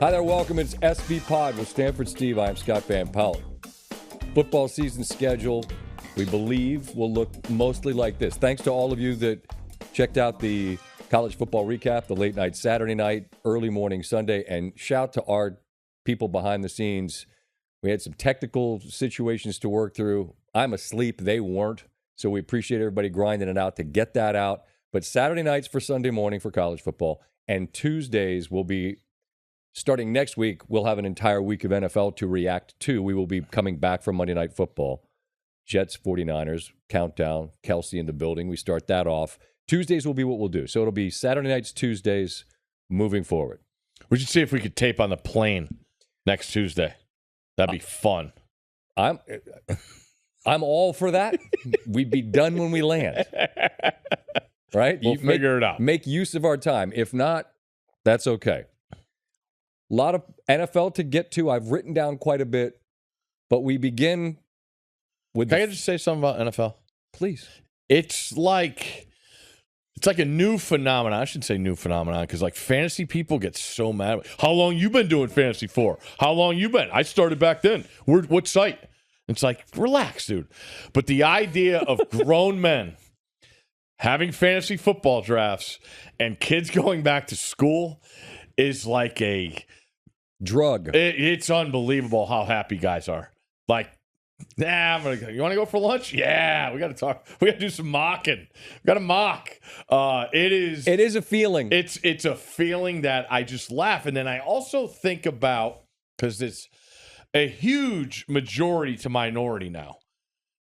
Hi there, welcome. It's SVPod with Stanford Steve. I'm Scott Van Pelt. Football season schedule, we believe, will look mostly like this. Thanks to all of you that checked out the college football recap, the late night Saturday night, early morning Sunday, and shout to our people behind the scenes. We had some technical situations to work through. I'm asleep. They weren't. So we appreciate everybody grinding it out to get that out. But Saturday nights for Sunday morning for college football, and Tuesdays will be, starting next week, we'll have an entire week of NFL to react to. We will be coming back from Monday Night Football. Jets, 49ers, countdown, Kelsey in the building. We start that off. Tuesdays will be what we'll do. So it'll be Saturday nights, Tuesdays, moving forward. We should see if we could tape on the plane next Tuesday. That'd be fun. I'm all for that. We'd be done when we land. Right? We'll figure it out. Make use of our time. If not, that's okay. A lot of NFL to get to. I've written down quite a bit, but we begin with. Can I just say something about NFL? Please. It's like a new phenomenon. I shouldn't say new phenomenon because like fantasy people get so mad. How long you been doing fantasy for? How long you been? I started back then. What site? It's like, relax, dude. But the idea of grown men having fantasy football drafts and kids going back to school is like a drug. It's unbelievable how happy guys are. Like, you want to go for lunch? Yeah, we got to talk. We got to do some mocking. We got to mock. It is a feeling. It's a feeling that I just laugh. And then I also think about, because it's a huge majority to minority now.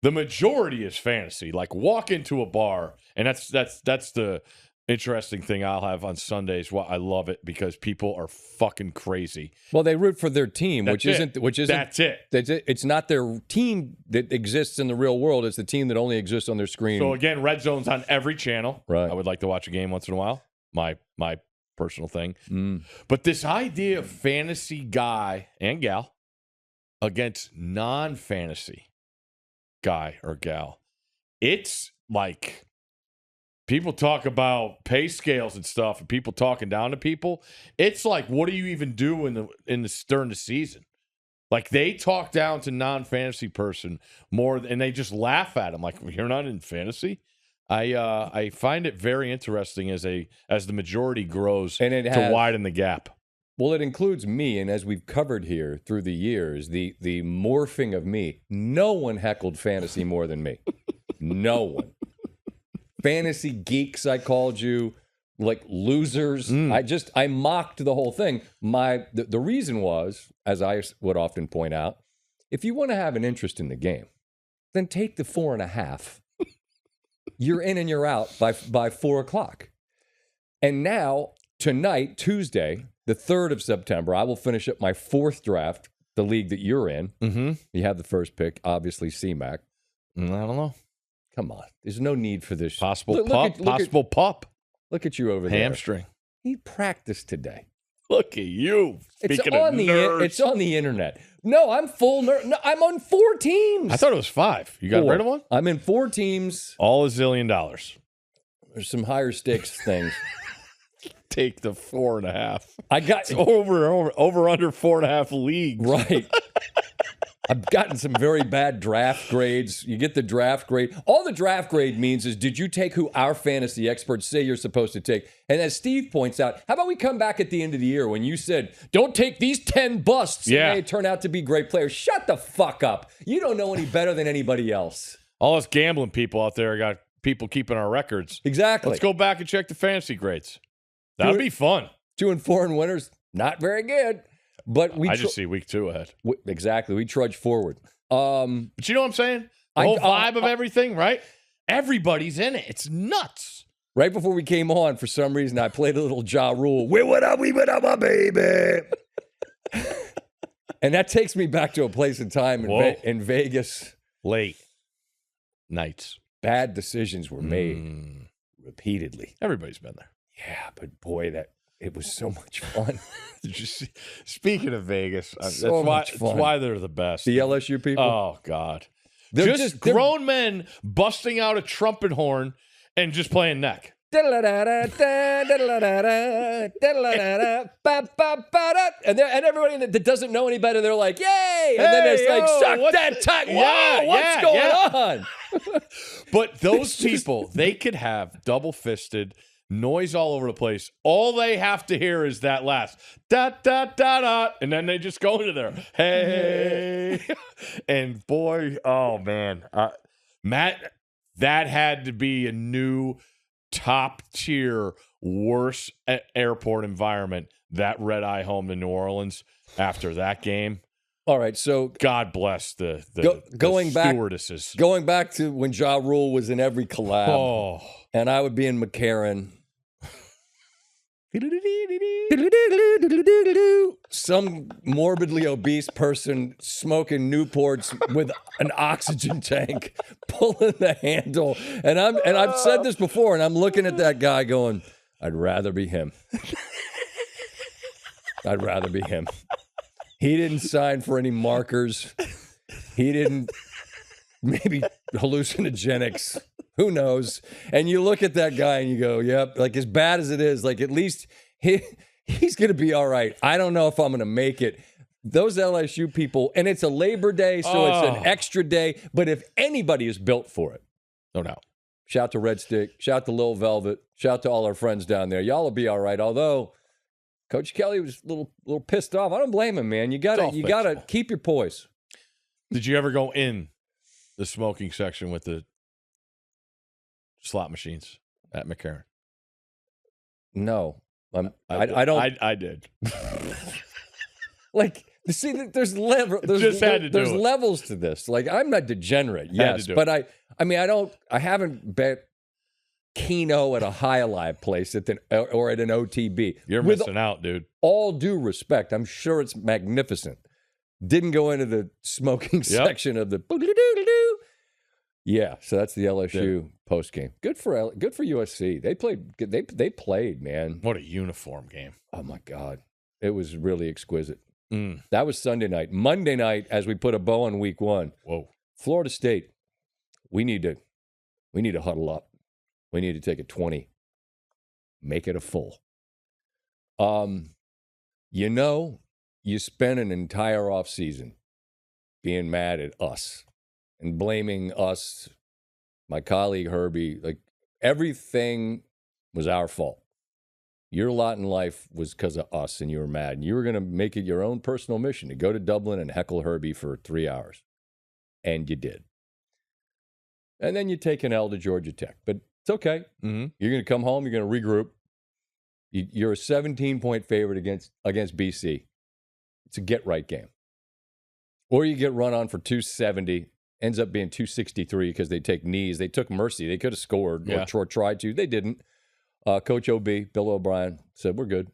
The majority is fantasy. Like, walk into a bar, and that's the interesting thing I'll have on Sundays. Well, I love it because people are fucking crazy. Well, they root for their team, which isn't. That's it. It's not their team that exists in the real world. It's the team that only exists on their screen. So again, Red Zone's on every channel. Right. I would like to watch a game once in a while. My personal thing. But this idea of fantasy guy and gal against non-fantasy guy or gal, it's like people talk about pay scales and stuff, and people talking down to people. It's like, what do you even do during the season? Like, they talk down to non-fantasy person more, and they just laugh at them. Like, you're not in fantasy. I find it very interesting as the majority grows and to widen the gap. Well, it includes me, and as we've covered here through the years, the morphing of me. No one heckled fantasy more than me. No one. Fantasy geeks, I called you, like losers. I mocked the whole thing. The reason was, as I would often point out, if you want to have an interest in the game, then take the 4.5. You're in and you're out by 4 o'clock. And now, tonight, Tuesday, the 3rd of September, I will finish up my 4th draft, the league that you're in. Mm-hmm. You have the first pick, obviously C-Mac. I don't know. Come on. There's no need for this. Possible pup. Look at you over there. Hamstring. He practiced today. Look at you. Speaking of nerds. It's on the internet. No, I'm full nerd. No, I'm on 4 teams. I thought it was 5. You got rid of one? I'm in 4 teams. All $1 zillion. There's some higher stakes things. Take the 4.5. I got it's over under 4.5 leagues. Right. I've gotten some very bad draft grades. You get the draft grade. All the draft grade means is, did you take who our fantasy experts say you're supposed to take? And as Steve points out, how about we come back at the end of the year when you said, don't take these 10 busts and they turn out to be great players. Shut the fuck up. You don't know any better than anybody else. All us gambling people out there got people keeping our records. Exactly. Let's go back and check the fantasy grades. That'd be fun. 2-4 in winners, not very good. But I just see week 2 ahead. Exactly. We trudge forward. But you know what I'm saying? The whole vibe of everything, right? Everybody's in it. It's nuts. Right before we came on, for some reason, I played a little Ja Rule. We went up, my baby. And that takes me back to a place in time in Vegas. Late nights. Bad decisions were made repeatedly. Everybody's been there. Yeah, but boy, it was so much fun. Did you see? Speaking of Vegas, That's why they're the best. The LSU people? Oh, God. They're just grown men busting out a trumpet horn and just playing neck. And everybody that doesn't know any better, they're like, yay! And then it's like, suck that time. Whoa, what's going on? But those people, they could have double-fisted noise all over the place. All they have to hear is that last da, and then they just go into there. Hey. And boy, oh, man. Matt, that had to be a new top-tier, worse airport environment, that red-eye home to New Orleans after that game. All right, so God bless the stewardesses. Going back to when Ja Rule was in every collab, and I would be in McCarran. Some morbidly obese person smoking Newports with an oxygen tank, pulling the handle, and I've said this before, and I'm looking at that guy going, I'd rather be him. I'd rather be him. He didn't sign for any markers. He didn't, maybe hallucinogenics. Who knows? And you look at that guy and you go, yep, like as bad as it is, like at least he's going to be all right. I don't know if I'm going to make it. Those LSU people, and it's a Labor Day, so it's an extra day. But if anybody is built for it, no doubt. Shout to Red Stick. Shout to Lil Velvet. Shout to all our friends down there. Y'all will be all right. Although Coach Kelly was a little pissed off. I don't blame him, man. You gotta keep your poise. Did you ever go in the smoking section with the slot machines at McCarran? No, I don't. I did. Like, see, there's levels to this. Like, I'm not degenerate, yes, but I haven't bet Keno at a High Alive place or at an OTB. You're missing out, dude. All due respect, I'm sure it's magnificent. Didn't go into the smoking section of the. Yeah, so that's the LSU post game. Good for USC. They played. They played, man. What a uniform game! Oh my God, it was really exquisite. That was Sunday night. Monday night, as we put a bow on week one. Whoa, Florida State. We need to huddle up. We need to take a 20, make it a full. You spent an entire offseason being mad at us and blaming us, my colleague Herbie, like everything was our fault. Your lot in life was because of us, and you were mad. And you were going to make it your own personal mission to go to Dublin and heckle Herbie for 3 hours. And you did. And then you take an L to Georgia Tech. But it's okay. Mm-hmm. You're going to come home. You're going to regroup. You're a 17-point favorite against BC. It's a get-right game. Or you get run on for 270. Ends up being 263 because they take knees. They took mercy. They could have scored or tried to. They didn't. Coach OB, Bill O'Brien, said, we're good.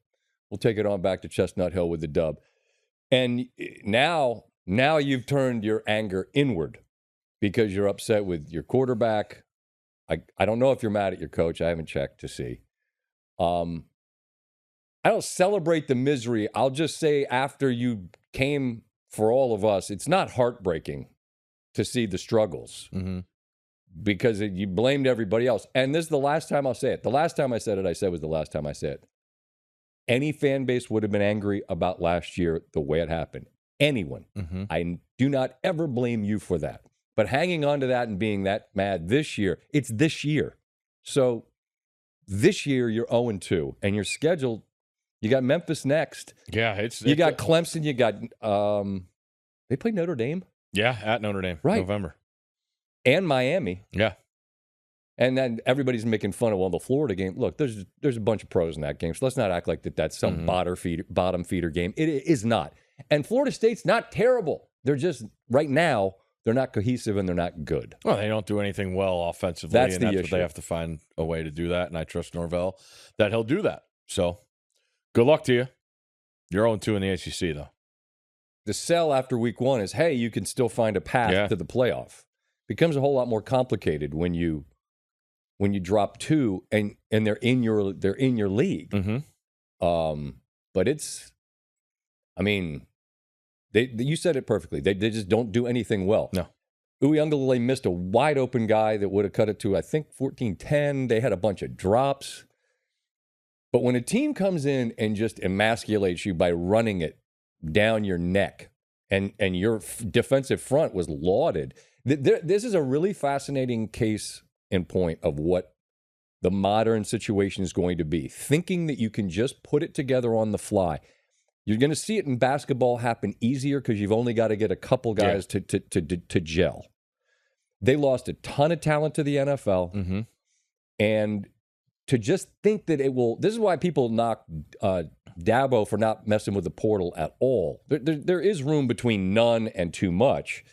We'll take it on back to Chestnut Hill with the dub. And now you've turned your anger inward because you're upset with your quarterback. I don't know if you're mad at your coach. I haven't checked to see. I don't celebrate the misery. I'll just say after you came for all of us, it's not heartbreaking to see the struggles because you blamed everybody else. And this is the last time I'll say it. The last time I said it, was the last time I said it. Any fan base would have been angry about last year the way it happened. Anyone. I do not ever blame you for that. But hanging on to that and being that mad this year, it's this year. So this year you're 0-2, and your schedule, you got Memphis next. Yeah, you got Clemson. You got they played Notre Dame. Yeah, at Notre Dame, right? November, and Miami. Yeah, and then everybody's making fun of the Florida game. Look, there's a bunch of pros in that game, so let's not act like that's some bottom feeder game. It is not. And Florida State's not terrible. They're just right now. They're not cohesive and they're not good. Well, they don't do anything well offensively. That's and the issue. What they have to find a way to do that. And I trust Norvell that he'll do that. So good luck to you. You're 0-2 in the ACC, though. The sell after week one is, hey, you can still find a path to the playoff. Becomes a whole lot more complicated when you drop 2 and they're in your league. But it's, I mean, you said it perfectly. They just don't do anything well. No. Uyunglele missed a wide open guy that would have cut it to, I think, 14-10. They had a bunch of drops. But when a team comes in and just emasculates you by running it down your neck, and your defensive front was lauded, this is a really fascinating case in point of what the modern situation is going to be. Thinking that you can just put it together on the fly. You're going to see it in basketball happen easier because you've only got to get a couple guys to gel. They lost a ton of talent to the NFL. And to just think that it will... This is why people knock Dabo for not messing with the portal at all. There is room between none and too much.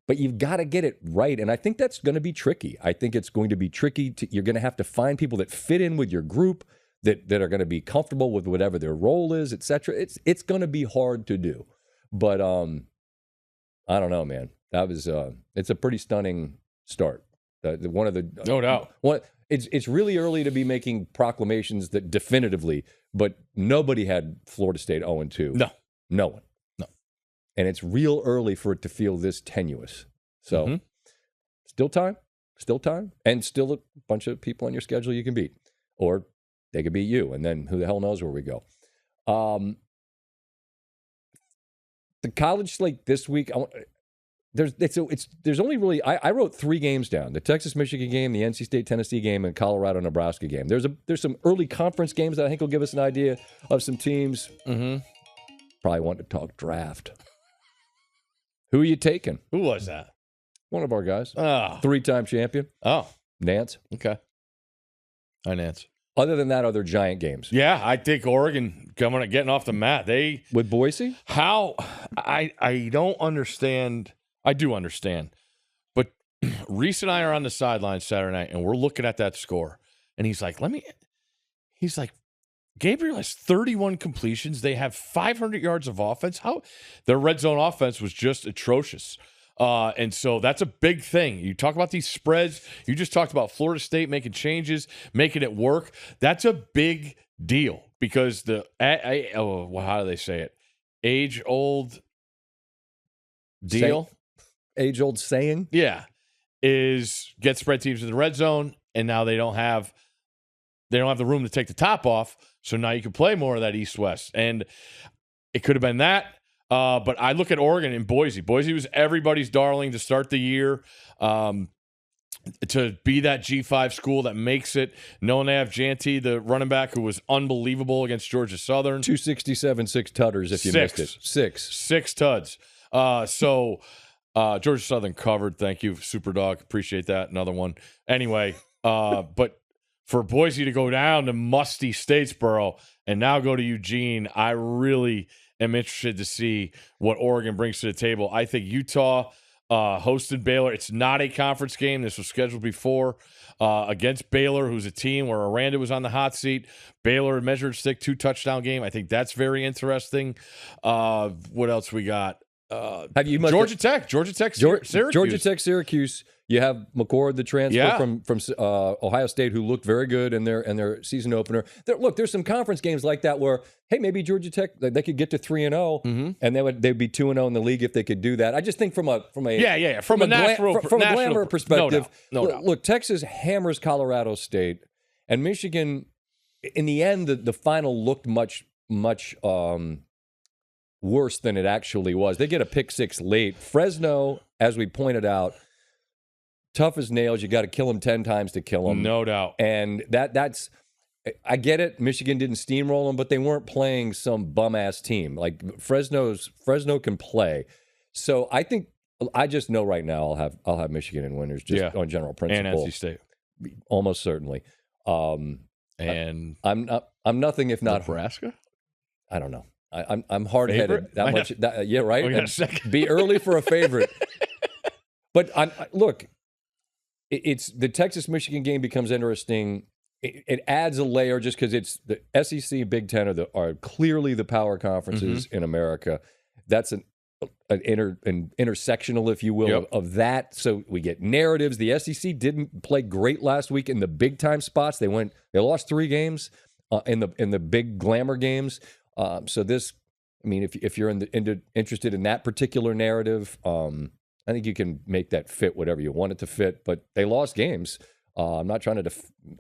But you've got to get it right. And I think that's going to be tricky. I think it's going to be tricky. You're going to have to find people that fit in with your group, that are going to be comfortable with whatever their role is, et cetera. It's going to be hard to do. But I don't know, man. That was it's a pretty stunning start. One of the no doubt. It's really early to be making proclamations that definitively, but nobody had Florida State 0-2. No one. And it's real early for it to feel this tenuous. So, still time, and still a bunch of people on your schedule you can beat. Or they could beat you, and then who the hell knows where we go. The college slate this week, there's only really, I wrote 3 games down: the Texas-Michigan game, the NC State-Tennessee game, and Colorado-Nebraska game. There's some early conference games that I think will give us an idea of some teams. Probably want to talk draft. Who are you taking? Who was that? One of our guys. Oh. 3-time champion. Oh. Nance. Okay. Hi, Nance. Other than that, are there giant games? Yeah, I think Oregon getting off the mat. With Boise? How? I don't understand. I do understand. But Reese and I are on the sidelines Saturday night, and we're looking at that score. And he's like, Gabriel has 31 completions. They have 500 yards of offense. How? Their red zone offense was just atrocious. And so that's a big thing. You talk about these spreads. You just talked about Florida State making changes, making it work. That's a big deal because how do they say it? Age-old deal? Age-old saying? Yeah. Is get spread teams in the red zone, and now they don't have the room to take the top off, so now you can play more of that east-west. And it could have been that. But I look at Oregon and Boise. Boise was everybody's darling to start the year, to be that G5 school that makes it. Knowing they have Janty, the running back, who was unbelievable against Georgia Southern. 267, 6 tutters if you missed it. 6 tuds. Georgia Southern covered. Thank you, Superdog. Appreciate that. Another one. Anyway, but for Boise to go down to musty Statesboro and now go to Eugene, I really am interested to see what Oregon brings to the table. I think Utah hosted Baylor. It's not a conference game. This was scheduled before against Baylor, who's a team where Aranda was on the hot seat. Baylor measured stick 2-touchdown game. I think that's very interesting. What else we got? Georgia Tech, Syracuse. Georgia Tech, Syracuse. You have McCord, the transfer from Ohio State, who looked very good in their season opener. There's some conference games like that where, hey, maybe Georgia Tech, they could get to 3-0, and they'd be 2-0 in the league if they could do that. I just think from a glamour perspective, no doubt. Look, Texas hammers Colorado State, and Michigan. In the end, the final looked much worse than it actually was. They get a pick 6 late. Fresno, as we pointed out, tough as nails. You got to kill them 10 times to kill them. No doubt. And that's I get it. Michigan didn't steamroll them, but they weren't playing some bum-ass team. Like Fresno can play. So I think I just know right now I'll have Michigan in winners just on general principle. And NC State. Almost certainly. And I'm nothing if not Nebraska? I don't know. I'm hard-headed. Yeah, right? We got a second. Be early for a favorite. But look, it's the Texas-Michigan game becomes interesting. It adds a layer just because it's the SEC, Big Ten are clearly the power conferences in America. That's an intersectional, if you will, of that. So we get narratives. The SEC didn't play great last week in the big time spots. They lost 3 games in the big glamour games. So this, I mean, if you're interested in that particular narrative, I think you can make that fit whatever you want it to fit, but they lost games. I'm not trying to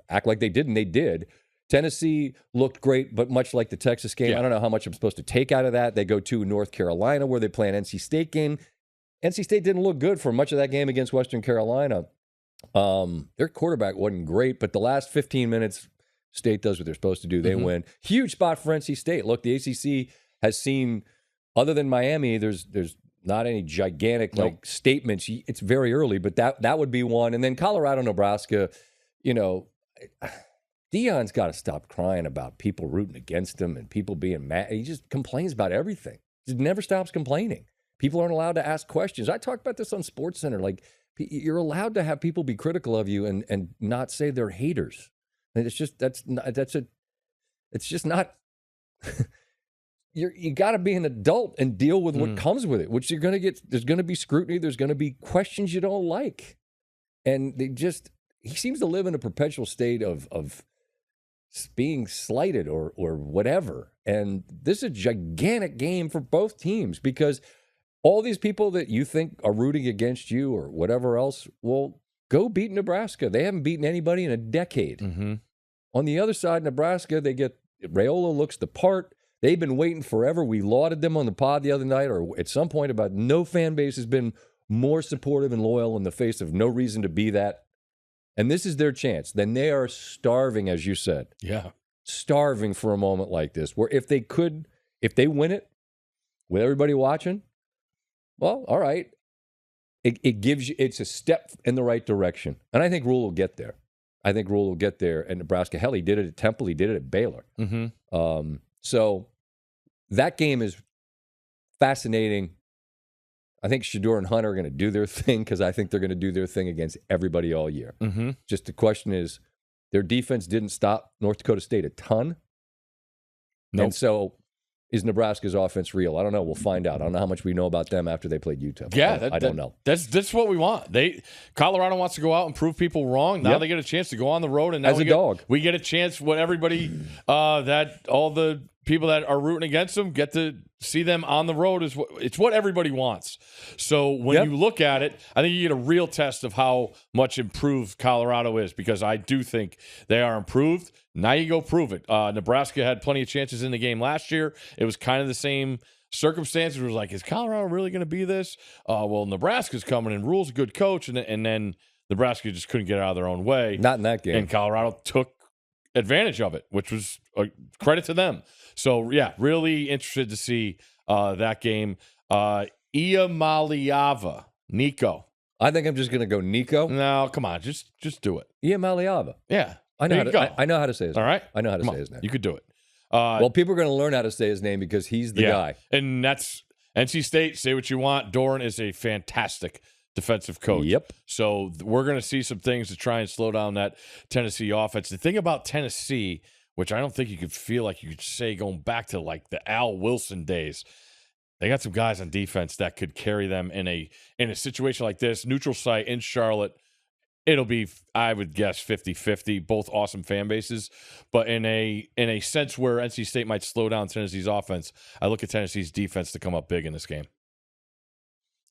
act like they didn't. They did. Tennessee looked great, but much like the Texas game, I don't know how much I'm supposed to take out of that. They go to North Carolina where they play an NC State game. NC State didn't look good for much of that game against Western Carolina. Their quarterback wasn't great, but the last 15 minutes, State does what they're supposed to do. They win. Huge spot for NC State. Look, the ACC has seen, other than Miami, there's not any gigantic statements. It's very early, but that would be one. And then Colorado, Nebraska, Deion's got to stop crying about people rooting against him and people being mad. He just complains about everything. He never stops complaining. People aren't allowed to ask questions. I talked about this on SportsCenter. Like, you're allowed to have people be critical of you and not say they're haters. And it's just it's just not. You got to be an adult and deal with what comes with it, which you're going to get. There's going to be scrutiny. There's going to be questions you don't like. And he seems to live in a perpetual state of being slighted or whatever. And this is a gigantic game for both teams because all these people that you think are rooting against you or whatever else, well, go beat Nebraska. They haven't beaten anybody in a decade. Mm-hmm. On the other side, Nebraska, they get Raiola looks the part. They've been waiting forever. We lauded them on the pod the other night, or at some point about no fan base has been more supportive and loyal in the face of no reason to be that. And this is their chance. Then they are starving, as you said. Yeah. Starving for a moment like this, where if they win it with everybody watching, well, all right. It's a step in the right direction. And I think Rule will get there. And Nebraska, hell, he did it at Temple. He did it at Baylor. Mm-hmm. So that game is fascinating. I think Shedeur and Hunter are going to do their thing because I think they're going to do their thing against everybody all year. Mm-hmm. Just the question is, their defense didn't stop North Dakota State a ton. Nope. And so is Nebraska's offense real? I don't know. We'll find out. I don't know how much we know about them after they played Utah. Yeah, I don't know. That's what we want. Colorado wants to go out and prove people wrong. Now they get a chance to go on the road, and now we get a chance. What everybody all the people that are rooting against them get to see them on the road it's what everybody wants. So when you look at it, I think you get a real test of how much improved Colorado is because I do think they are improved. Now you go prove it. Nebraska had plenty of chances in the game last year. It was kind of the same circumstances. It was like, is Colorado really going to be this? Well, Nebraska's coming and Rule's a good coach, and then Nebraska just couldn't get out of their own way. Not in that game. And Colorado took advantage of it, which was a credit to them. So, yeah, really interested to see that game. Iamaleava, Nico. I think I'm just going to go Nico. No, come on. Just do it. Iamaleava. Yeah. I know how to say his name. All right? I know how to say his name. You could do it. Well, people are going to learn how to say his name because he's the guy. And that's NC State. Say what you want. Doran is a fantastic defensive coach. Yep. So we're going to see some things to try and slow down that Tennessee offense. The thing about Tennessee, which I don't think you could feel like you could say going back to like the Al Wilson days, they got some guys on defense that could carry them in a situation like this. Neutral site in Charlotte. It'll be, I would guess, 50-50, both awesome fan bases. But in a sense where NC State might slow down Tennessee's offense, I look at Tennessee's defense to come up big in this game.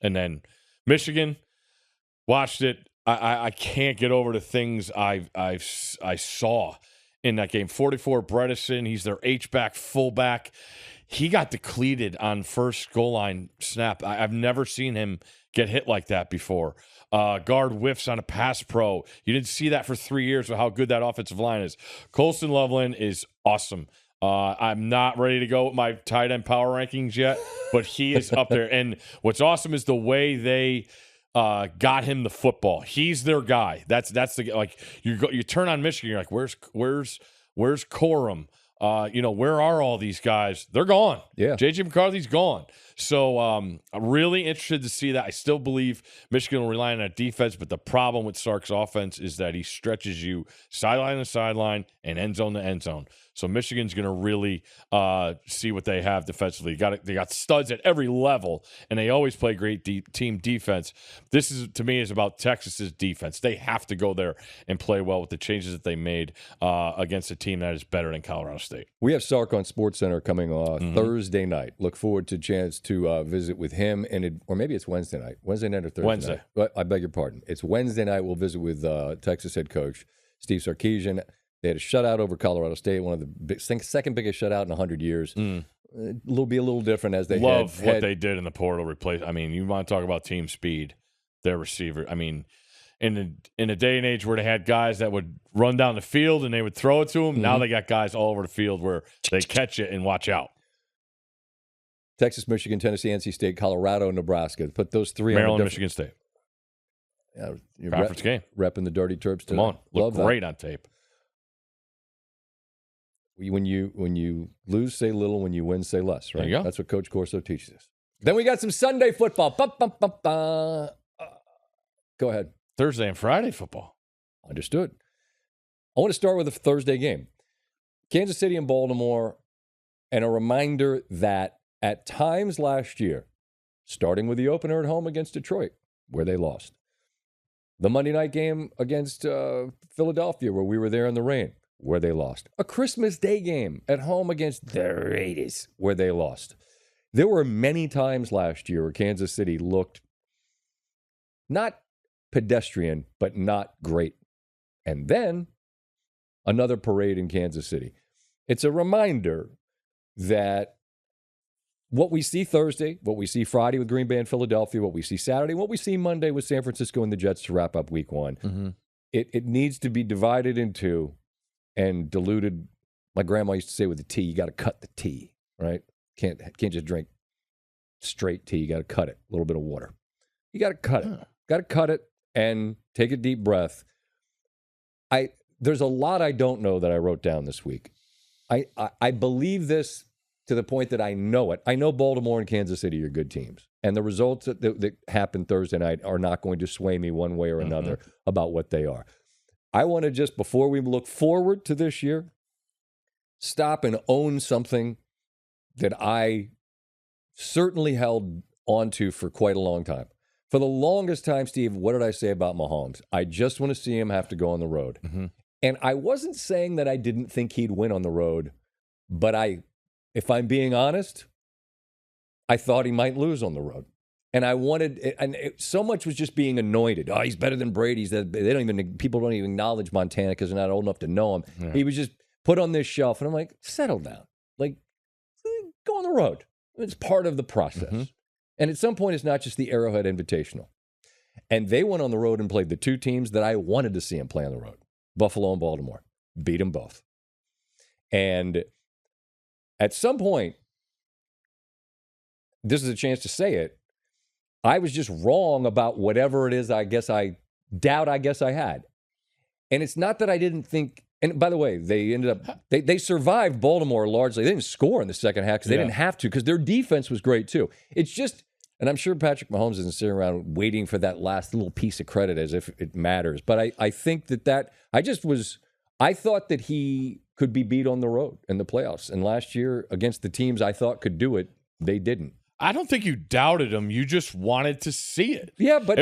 And then Michigan, watched it. I can't get over the things I saw in that game. 44 Bredesen, he's their H-back fullback. He got depleted on first goal line snap. I've never seen him get hit like that before. Guard whiffs on a pass pro. You didn't see that for 3 years with how good that offensive line is. Colston Loveland is awesome. I'm not ready to go with my tight end power rankings yet, but he is up there. And what's awesome is the way they got him the football. He's their guy. That's the like you turn on Michigan. You're like, where's Corum? Where are all these guys? They're gone. Yeah. J.J. McCarthy's gone. So I'm really interested to see that. I still believe Michigan will rely on that defense, but the problem with Sark's offense is that he stretches you sideline to sideline and end zone to end zone. So Michigan's going to really see what they have defensively. They got studs at every level, and they always play great team defense. This is, to me, is about Texas's defense. They have to go there and play well with the changes that they made against a team that is better than Colorado State. State. We have Sark on SportsCenter coming Thursday night. Look forward to a chance to visit with him, or maybe it's Wednesday night. Wednesday night or Thursday night? But I beg your pardon. It's Wednesday night. We'll visit with Texas head coach Steve Sarkisian. They had a shutout over Colorado State, one of the second biggest shutout in 100 years. It'll be a little different as they love what they did in the portal replace. I mean, you want to talk about team speed, their receiver. I mean, in a day and age where they had guys that would run down the field and they would throw it to them, now they got guys all over the field where they catch it and watch out. Texas, Michigan, Tennessee, NC State, Colorado, Nebraska. Put those three Maryland, Michigan State. Conference game. Repping the Dirty Terps today. Come on. Look great on tape. When you lose, say little. When you win, say less. Right? There you go. That's what Coach Corso teaches us. Then we got some Sunday football. Go ahead. Thursday and Friday football. Understood. I want to start with a Thursday game. Kansas City and Baltimore, and a reminder that at times last year, starting with the opener at home against Detroit, where they lost, the Monday night game against Philadelphia, where we were there in the rain, where they lost, a Christmas Day game at home against the Raiders, where they lost. There were many times last year where Kansas City looked not pedestrian, but not great. And then another parade in Kansas City. It's a reminder that what we see Thursday, what we see Friday with Green Bay and Philadelphia, what we see Saturday, what we see Monday with San Francisco and the Jets to wrap up week one, it needs to be divided into and diluted. My grandma used to say with the tea, you got to cut the tea, right? Can't just drink straight tea. You got to cut it. A little bit of water. You got to cut it. Got to cut it and take a deep breath. There's a lot I don't know that I wrote down this week. I believe this to the point that I know it. I know Baltimore and Kansas City are good teams. And the results that happened Thursday night are not going to sway me one way or another about what they are. I want to just, before we look forward to this year, stop and own something that I certainly held onto for quite a long time. For the longest time, Steve, what did I say about Mahomes? I just want to see him have to go on the road. And I wasn't saying that I didn't think he'd win on the road, but if I'm being honest, I thought he might lose on the road. And I wanted, so much was just being anointed. Oh, he's better than Brady. People don't even acknowledge Montana because they're not old enough to know him. Yeah. He was just put on this shelf. And I'm like, settle down. Like, go on the road. It's part of the process. And at some point, it's not just the Arrowhead Invitational. And they went on the road and played the two teams that I wanted to see them play on the road, Buffalo and Baltimore. Beat them both. And at some point, this is a chance to say it, I was just wrong about whatever it is I had. And it's not that I didn't think, and by the way, they ended up, they survived Baltimore largely. They didn't score in the second half because they didn't have to, because their defense was great too. It's just, and I'm sure Patrick Mahomes isn't sitting around waiting for that last little piece of credit as if it matters. But I think I thought that he could be beat on the road in the playoffs. And last year, against the teams I thought could do it, they didn't. I don't think you doubted him. You just wanted to see it. Yeah, but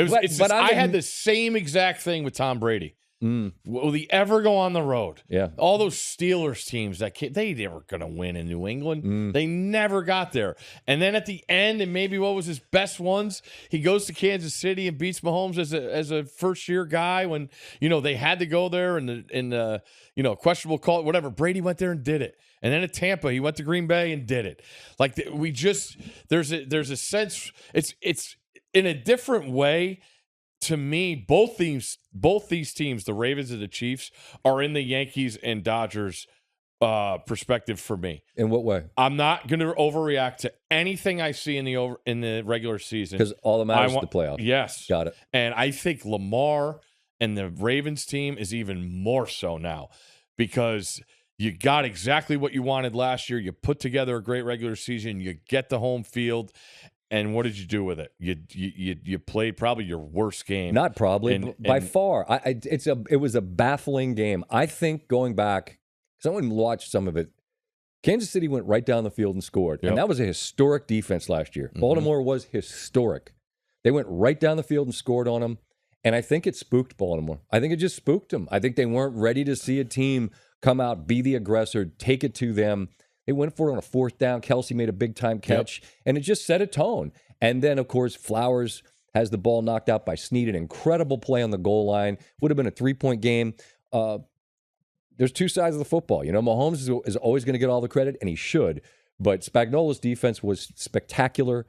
I had the same exact thing with Tom Brady. Will he ever go on the road? Yeah. All those Steelers teams, they never going to win in New England. They never got there. And then at the end, and maybe what was his best ones, he goes to Kansas City and beats Mahomes as a first-year guy when, they had to go there in questionable call, whatever. Brady went there and did it. And then at Tampa, he went to Green Bay and did it. Like there's a sense, it's in a different way. To me, both these teams, the Ravens and the Chiefs, are in the Yankees and Dodgers perspective for me. In what way? I'm not going to overreact to anything I see in the regular season, because all that matters is the playoffs. Yes, got it. And I think Lamar and the Ravens team is even more so now, because you got exactly what you wanted last year. You put together a great regular season. You get the home field. And what did you do with it? You played probably your worst game. Not probably, by far. It was a baffling game. I think going back, someone watched some of it. Kansas City went right down the field and scored, and that was a historic defense last year. Baltimore was historic. They went right down the field and scored on them, and I think it spooked Baltimore. I think it just spooked them. I think they weren't ready to see a team come out, be the aggressor, take it to them. They went for it on a fourth down. Kelsey made a big-time catch, and it just set a tone. And then, of course, Flowers has the ball knocked out by Snead. An incredible play on the goal line. Would have been a 3-point game. There's two sides of the football. You know, Mahomes is always going to get all the credit, and he should. But Spagnuolo's defense was spectacular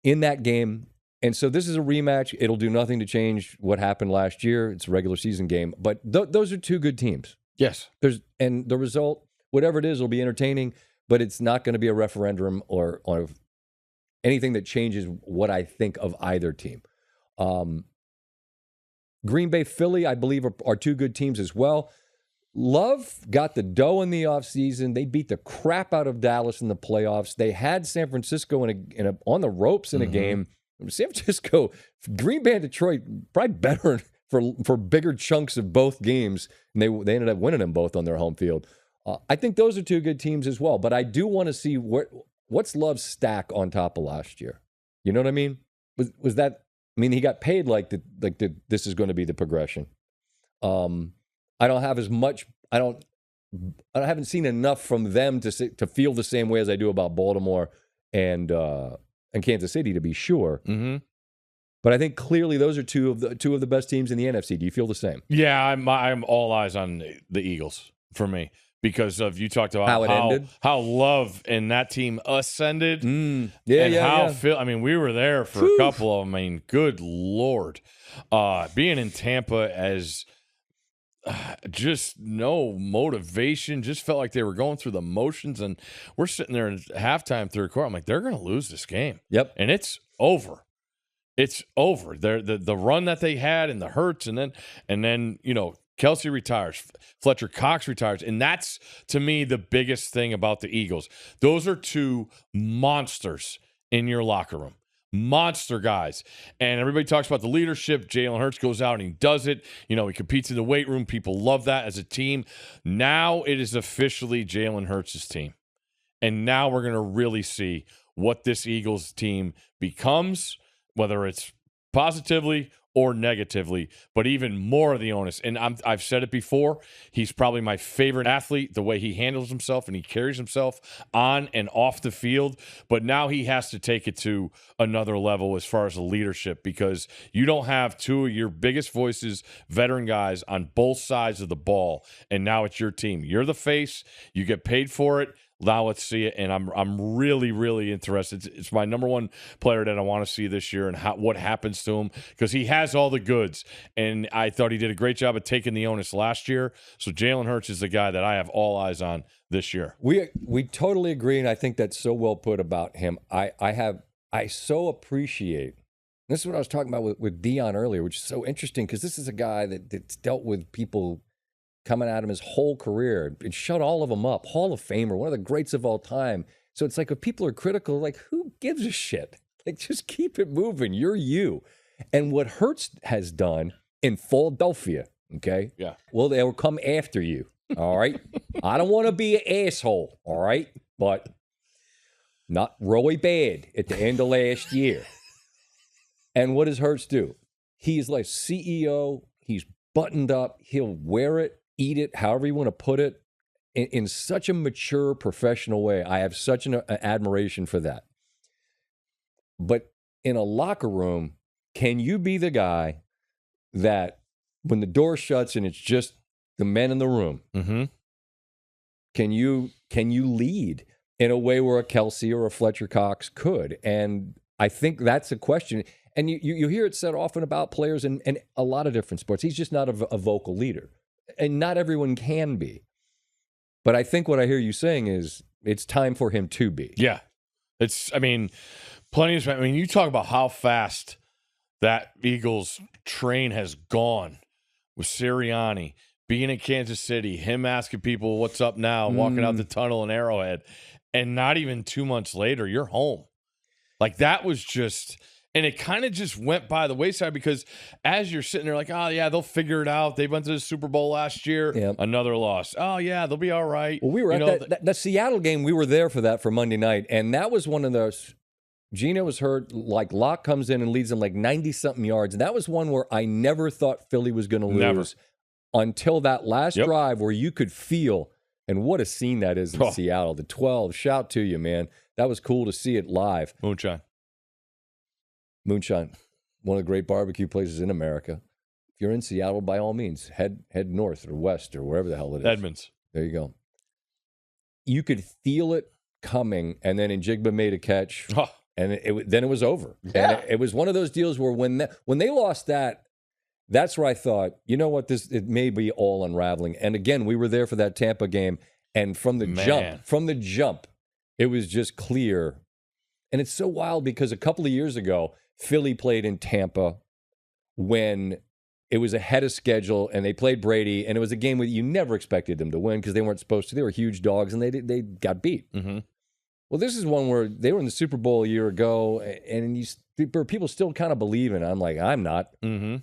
in that game. And so this is a rematch. It'll do nothing to change what happened last year. It's a regular season game. But those are two good teams. Yes. And the result, whatever it is, will be entertaining, but it's not going to be a referendum or anything that changes what I think of either team. Green Bay, Philly, I believe, are two good teams as well. Love got the dough in the offseason. They beat the crap out of Dallas in the playoffs. They had San Francisco on the ropes in a game. San Francisco, Green Bay and Detroit, probably better for bigger chunks of both games, and they ended up winning them both on their home field. I think those are two good teams as well, but I do want to see what's Love's stack on top of last year. You know what I mean? Was that? I mean, he got paid this is going to be the progression. I don't have as much. I haven't seen enough from them to feel the same way as I do about Baltimore and Kansas City, to be sure. Mm-hmm. But I think clearly those are two of the best teams in the NFC. Do you feel the same? Yeah, I'm all eyes on the Eagles for me because of you talked about how it ended, how Love and that team ascended, Phil. I mean, we were there for a couple of them. I mean, good Lord, being in Tampa as just no motivation, just felt like they were going through the motions, and we're sitting there in halftime, third quarter. I'm like, they're going to lose this game. Yep, and it's over. It's over. The run that they had and the hurts, and then Kelsey retires, Fletcher Cox retires, and that's to me the biggest thing about the Eagles. Those are two monsters in your locker room. Monster guys. And everybody talks about the leadership. Jalen Hurts goes out and he does it. He competes in the weight room. People love that as a team. Now it is officially Jalen Hurts' team. And now we're going to really see what this Eagles team becomes, whether it's positively or negatively, but even more of the onus. And I've said it before, he's probably my favorite athlete, the way he handles himself and he carries himself on and off the field. But now he has to take it to another level as far as the leadership, because you don't have two of your biggest voices, veteran guys on both sides of the ball. And now it's your team. You're the face. You get paid for it. Now let's see it, and I'm really, really interested. It's my number one player that I want to see this year and what happens to him, because he has all the goods, and I thought he did a great job of taking the onus last year. So Jalen Hurts is the guy that I have all eyes on this year. We totally agree, and I think that's so well put about him. I so appreciate. This is what I was talking about with Dion earlier, which is so interesting because this is a guy that's dealt with people coming at him his whole career and shut all of them up. Hall of Famer, one of the greats of all time. So it's like if people are critical, like, who gives a shit? Like, just keep it moving. You're you. And what Hurts has done in Philadelphia, okay? Yeah. Well, they will come after you, all right? I don't want to be an asshole, all right? But not really bad at the end of last year. And what does Hurts do? He's like CEO. He's buttoned up. He'll wear it, eat it, however you want to put it, in such a mature, professional way. I have such an admiration for that. But in a locker room, can you be the guy that when the door shuts and it's just the men in the room, can you lead in a way where a Kelsey or a Fletcher Cox could? And I think that's a question. And you hear it said often about players in a lot of different sports. He's just not a vocal leader. And not everyone can be. But I think what I hear you saying is it's time for him to be. Yeah. Plenty of, you talk about how fast that Eagles train has gone with Sirianni, being in Kansas City, him asking people what's up now, walking out the tunnel in Arrowhead, and not even 2 months later, you're home. Like, that was just... And it kind of just went by the wayside because as you're sitting there like, oh, yeah, they'll figure it out. They went to the Super Bowl last year. Yep. Another loss. Oh, yeah, they'll be all right. Well, we were at the Seattle game. We were there for that for Monday night. And that was one of those. Gino was hurt. Like, Locke comes in and leads them like 90-something yards. And that was one where I never thought Philly was going to lose. Never. until that last drive where you could feel, and what a scene that is in Seattle. The 12, shout to you, man. That was cool to see it live. Moonshine. One of the great barbecue places in America. If you're in Seattle, by all means, head north or west or wherever the hell it is. Edmonds. There you go. You could feel it coming, and then Njigba made a catch, and then it was over. Yeah. And it was one of those deals where when they lost that, that's where I thought, you know what, it may be all unraveling. And again, we were there for that Tampa game, and from the jump, it was just clear. And it's so wild because a couple of years ago, Philly played in Tampa when it was ahead of schedule, and they played Brady, and it was a game where you never expected them to win because they weren't supposed to. They were huge dogs, and they got beat. Mm-hmm. Well, this is one where they were in the Super Bowl a year ago, and people still kind of believe in it. I'm like, I'm not. Mm-hmm.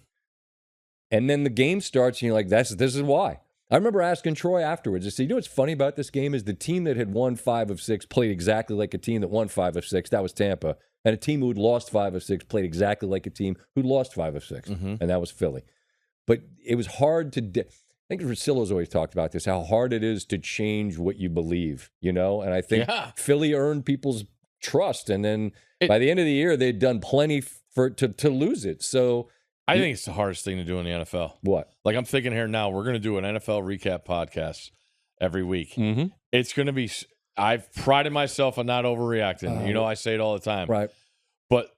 And then the game starts, and you're like, this is why. I remember asking Troy afterwards, I said, you know what's funny about this game is the team that had won 5 of 6 played exactly like a team that won 5 of 6. That was Tampa. And a team who had lost 5 of 6 played exactly like a team who lost 5 of 6. Mm-hmm. And that was Philly. But it was hard to I think Russillo's always talked about this, how hard it is to change what you believe, you know? And I think Philly earned people's trust. And then by the end of the year, they'd done plenty to lose it. So I think it's the hardest thing to do in the NFL. What? Like I'm thinking here now, we're going to do an NFL recap podcast every week. Mm-hmm. It's going to be, I've prided myself on not overreacting. You know, I say it all the time. Right. But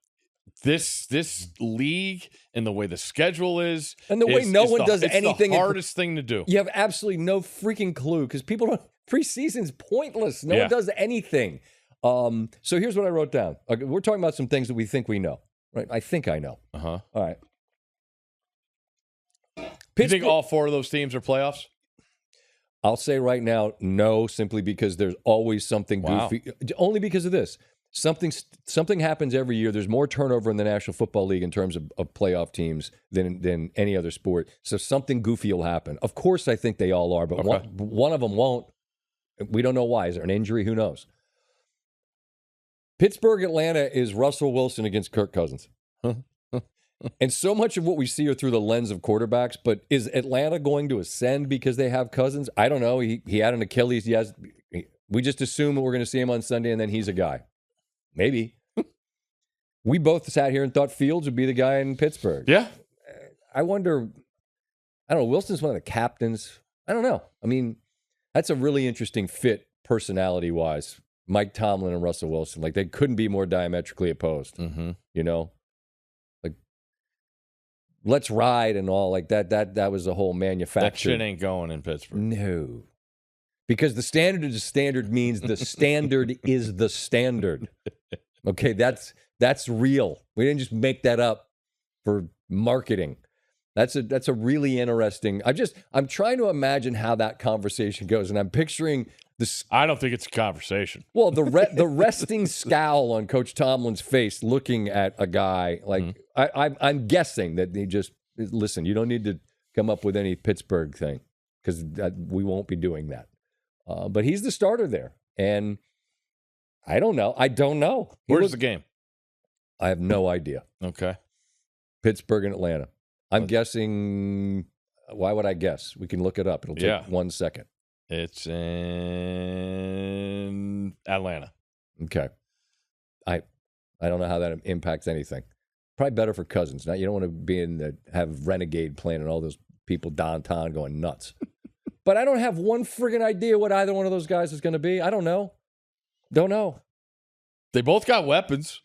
this league and the way the schedule is, and the way no one does anything, the hardest thing to do. You have absolutely no freaking clue because people don't. Preseason's pointless. No one does anything. So here's what I wrote down. Okay, we're talking about some things that we think we know. Right? I think I know. All right. You think all 4 of those teams are playoffs? I'll say right now, no, simply because there's always something goofy. Only because of this. Something happens every year. There's more turnover in the National Football League in terms of playoff teams than any other sport. So something goofy will happen. Of course, I think they all are, but one of them won't. We don't know why. Is there an injury? Who knows? Pittsburgh, Atlanta is Russell Wilson against Kirk Cousins. And so much of what we see are through the lens of quarterbacks, but is Atlanta going to ascend because they have Cousins? I don't know. He had an Achilles. We just assume we're going to see him on Sunday, and then he's a guy. Maybe. We both sat here and thought Fields would be the guy in Pittsburgh. Yeah. I wonder, I don't know, Wilson's one of the captains. I don't know. I mean, that's a really interesting fit personality-wise. Mike Tomlin and Russell Wilson. Like, they couldn't be more diametrically opposed. Mm-hmm. You know? Like, let's ride and all like that. That was the whole manufacturer. That shit ain't going in Pittsburgh. No. Because the standard is standard means the standard is the standard. Okay, that's real. We didn't just make that up for marketing. That's a really interesting. I'm trying to imagine how that conversation goes, and I'm picturing this. I don't think it's a conversation. Well, the resting scowl on Coach Tomlin's face, looking at a guy like I'm guessing that he just listen. You don't need to come up with any Pittsburgh thing because we won't be doing that. But he's the starter there, and I don't know. Where's the game? I have no idea. Okay. Pittsburgh and Atlanta. I'm guessing. Why would I guess? We can look it up. It'll take 1 second. It's in Atlanta. Okay. I don't know how that impacts anything. Probably better for Cousins. Now you don't want to have Renegade playing and all those people downtown going nuts. But I don't have one friggin' idea what either one of those guys is going to be. I don't know. Don't know. They both got weapons.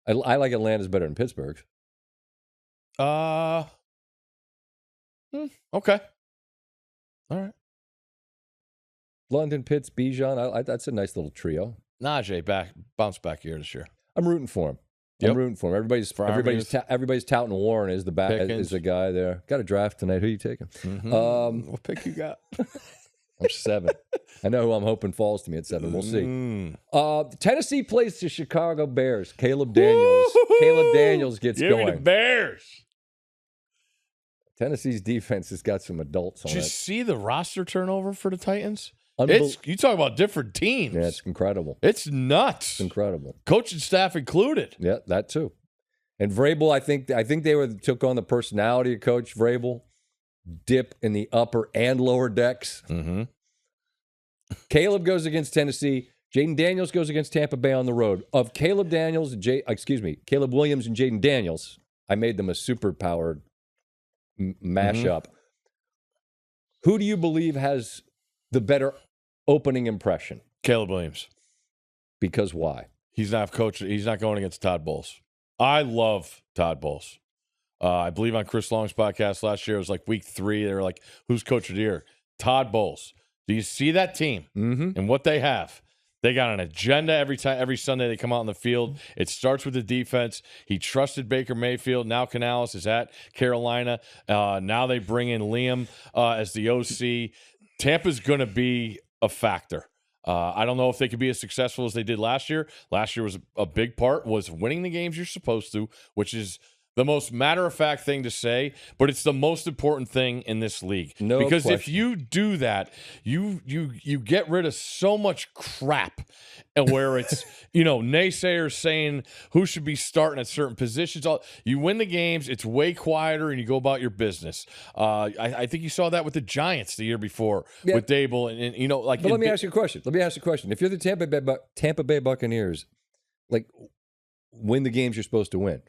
I like Atlanta's better than Pittsburgh's. Okay. All right. London, Pitts, Bijan. That's a nice little trio. Najee bounce back year this year. I'm rooting for him. I'm rooting for him. Everybody's touting Warren as the guy there. Got a draft tonight. Who are you taking? Mm-hmm. What pick you got? I'm 7. I know who I'm hoping falls to me at 7. We'll see. Tennessee plays the Chicago Bears. Caleb Daniels. Woo-hoo-hoo! Caleb Daniels gets Give going. me the Bears. Tennessee's defense has got some adults on it. Did you see the roster turnover for the Titans? You talk about different teams. Yeah, it's incredible. It's nuts. It's incredible. Coaching staff included. Yeah, that too. And Vrabel, I think they took on the personality of Coach Vrabel. dip in the upper and lower decks. Mm-hmm. Caleb goes against Tennessee. Jayden Daniels goes against Tampa Bay on the road. Of Caleb Williams and Jayden Daniels, I made them a super-powered mashup. Who do you believe has the better opening impression? Caleb Williams. Because why? He's not going against Todd Bowles. I love Todd Bowles. I believe on Chris Long's podcast last year, it was like week 3. They were like, who's coach of the year? Todd Bowles. Do you see that team and what they have? They got an agenda every Sunday they come out on the field. It starts with the defense. He trusted Baker Mayfield. Now Canales is at Carolina. Now they bring in Liam as the OC. Tampa's going to be a factor. I don't know if they could be as successful as they did last year. Last year was a big part was winning the games you're supposed to, which is the most matter-of-fact thing to say, but it's the most important thing in this league. No because question. If you do that, you get rid of so much crap, and where it's naysayers saying who should be starting at certain positions. You win the games, it's way quieter, and you go about your business. I think you saw that with the Giants the year before with Dable, and But let me ask you a question. If you're the Tampa Bay Buccaneers, win the games you're supposed to win.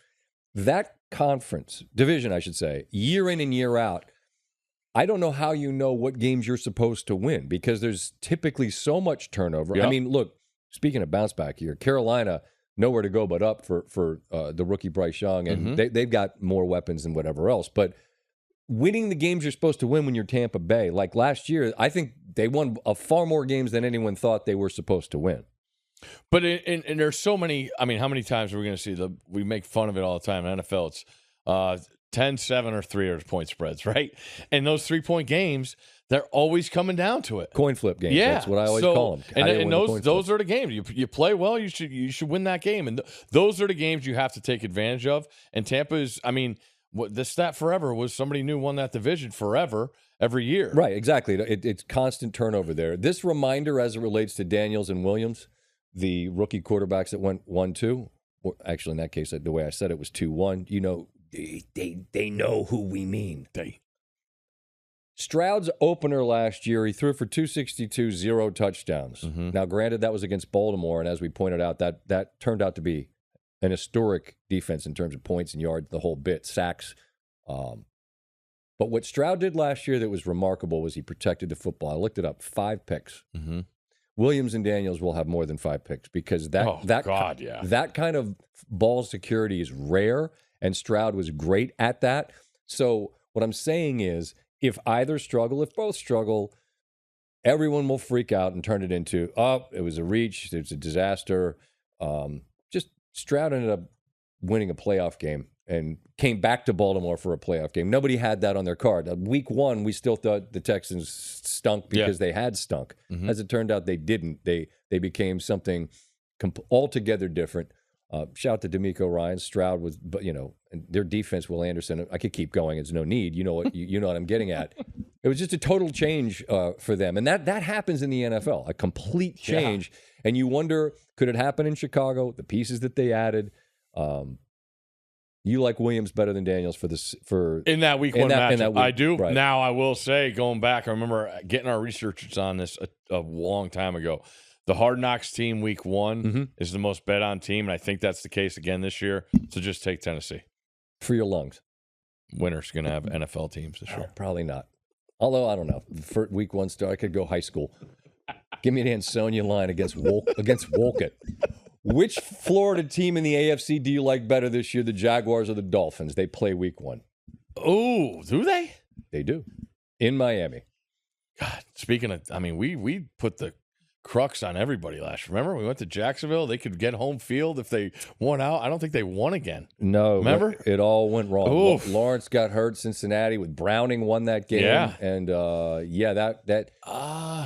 That division, I should say, year in and year out, I don't know how you know what games you're supposed to win because there's typically so much turnover. Yep. I mean, look, speaking of bounce back here, Carolina, nowhere to go but up for the rookie Bryce Young, and they've got more weapons than whatever else. But winning the games you're supposed to win when you're Tampa Bay, like last year, I think they won far more games than anyone thought they were supposed to win. But and there's so many. I mean, how many times are we going to see we make fun of it all the time in NFL? It's 10-7 or 3 point spreads, right? And those 3-point games, they're always coming down to it. Coin flip games. Yeah, That's what I always call them. And those are the games. You play well, you should win that game. And those are the games you have to take advantage of. And Tampa is, I mean, the stat forever was somebody new won that division forever. Every year. Right, exactly. It's constant turnover there. This reminder as it relates to Daniels and Williams, the rookie quarterbacks that went 1-2, or actually in that case, the way I said it was 2-1. They know who we mean. Stroud's opener last year, he threw for 262, 0 touchdowns. Now, granted, that was against Baltimore, and as we pointed out, that turned out to be an historic defense in terms of points and yards, the whole bit, sacks. But what Stroud did last year that was remarkable was he protected the football. I looked it up, 5 picks. Williams and Daniels will have more than 5 picks because that kind of ball security is rare, and Stroud was great at that. So what I'm saying is if both struggle, everyone will freak out and turn it into, it was a reach, it's a disaster. Just Stroud ended up winning a playoff game and came back to Baltimore for a playoff game. Nobody had that on their card. Week 1, we still thought the Texans stunk because they had stunk. As it turned out, they didn't. They became something altogether different. Shout out to D'Amico Ryan. Stroud was, and their defense, Will Anderson. I could keep going. It's no need. You know what I'm getting at. It was just a total change for them, and that happens in the NFL. A complete change, and you wonder, could it happen in Chicago? The pieces that they added. You like Williams better than Daniels in that week 1 matchup. I do. Right. Now I will say, going back, I remember getting our researchers on this a long time ago. The Hard Knocks team week 1 is the most bet on team, and I think that's the case again this year. So just take Tennessee for your lungs. Winner's going to have NFL teams this year. Probably not. Although I don't know. For week 1 start, I could go high school. Give me an Ansonia line against Wolcott. Which Florida team in the AFC do you like better this year, the Jaguars or the Dolphins? They play week 1. Oh, do they? They do. In Miami. God, speaking of, I mean, we put the crux on everybody last year. Remember, we went to Jacksonville. They could get home field if they won out. I don't think they won again. No. Remember? It all went wrong. Oof. Lawrence got hurt. Cincinnati with Browning won that game. Yeah. And,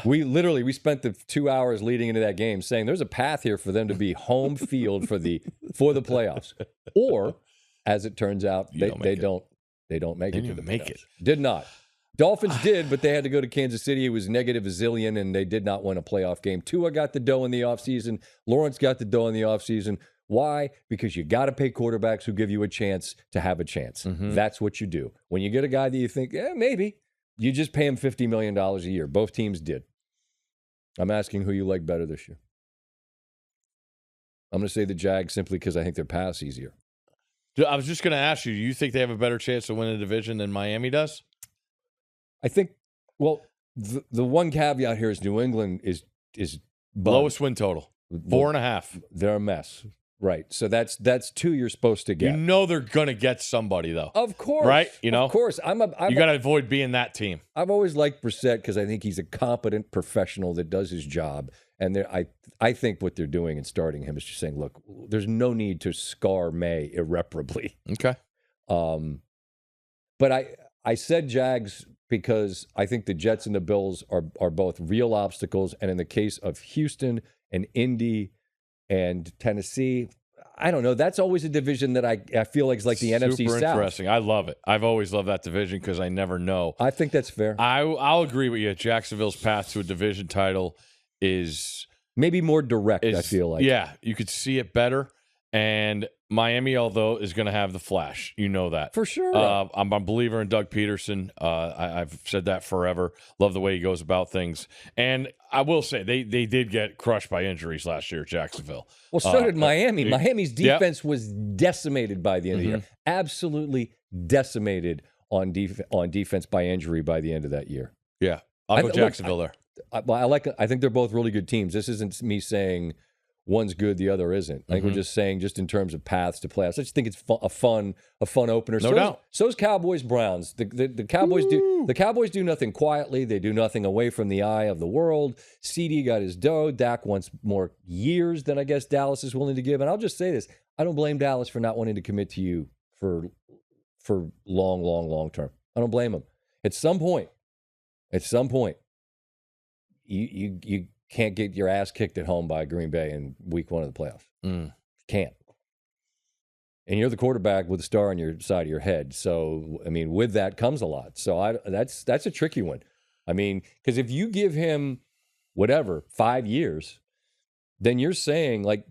we spent the 2 hours leading into that game saying there's a path here for them to be home field for the playoffs. Or, as it turns out, they don't make it to the playoffs. Did not. Dolphins did, but they had to go to Kansas City. It was negative a zillion, and they did not win a playoff game. Tua got the dough in the offseason. Lawrence got the dough in the offseason. Why? Because you got to pay quarterbacks who give you a chance to have a chance. That's what you do. When you get a guy that you think, maybe, you just pay him $50 million a year. Both teams did. I'm asking who you like better this year. I'm going to say the Jags simply because I think their path's easier. I was just going to ask you, do you think they have a better chance to win a division than Miami does? I think, well, the one caveat here is New England is lowest win total, 4.5. They're a mess. Right. So that's 2 you're supposed to get. You know they're going to get somebody, though. Of course. Right? You know? Of course. You got to avoid being that team. I've always liked Brissett because I think he's a competent professional that does his job. And I think what they're doing in starting him is just saying, look, there's no need to scar May irreparably. Okay. But I said Jags because I think the Jets and the Bills are both real obstacles. And in the case of Houston and Indy and Tennessee, I don't know. That's always a division that I feel like is like the NFC South. Super interesting. I love it. I've always loved that division because I never know. I think that's fair. I'll agree with you. Jacksonville's path to a division title is maybe more direct, I feel like. Yeah, you could see it better. And Miami, although, is going to have the flash. You know that. For sure. I'm a believer in Doug Peterson. I've said that forever. Love the way he goes about things. And I will say, they did get crushed by injuries last year at Jacksonville. Well, so did Miami. Miami's defense was decimated by the end of the year. Absolutely decimated on defense by injury by the end of that year. Yeah. I'll go Jacksonville there. I think they're both really good teams. This isn't me saying one's good, the other isn't. I think we're just saying, just in terms of paths to playoffs. I just think it's a fun opener. No doubt. So's Cowboys Browns. The Cowboys do nothing quietly. They do nothing away from the eye of the world. CD got his dough. Dak wants more years than I guess Dallas is willing to give. And I'll just say this: I don't blame Dallas for not wanting to commit to you for long term. I don't blame him. At some point, you can't get your ass kicked at home by Green Bay in week 1 of the playoffs. Can't. And you're the quarterback with a star on your side of your head. So, I mean, with that comes a lot. So that's a tricky one. I mean, because if you give him 5 years, then you're saying, like,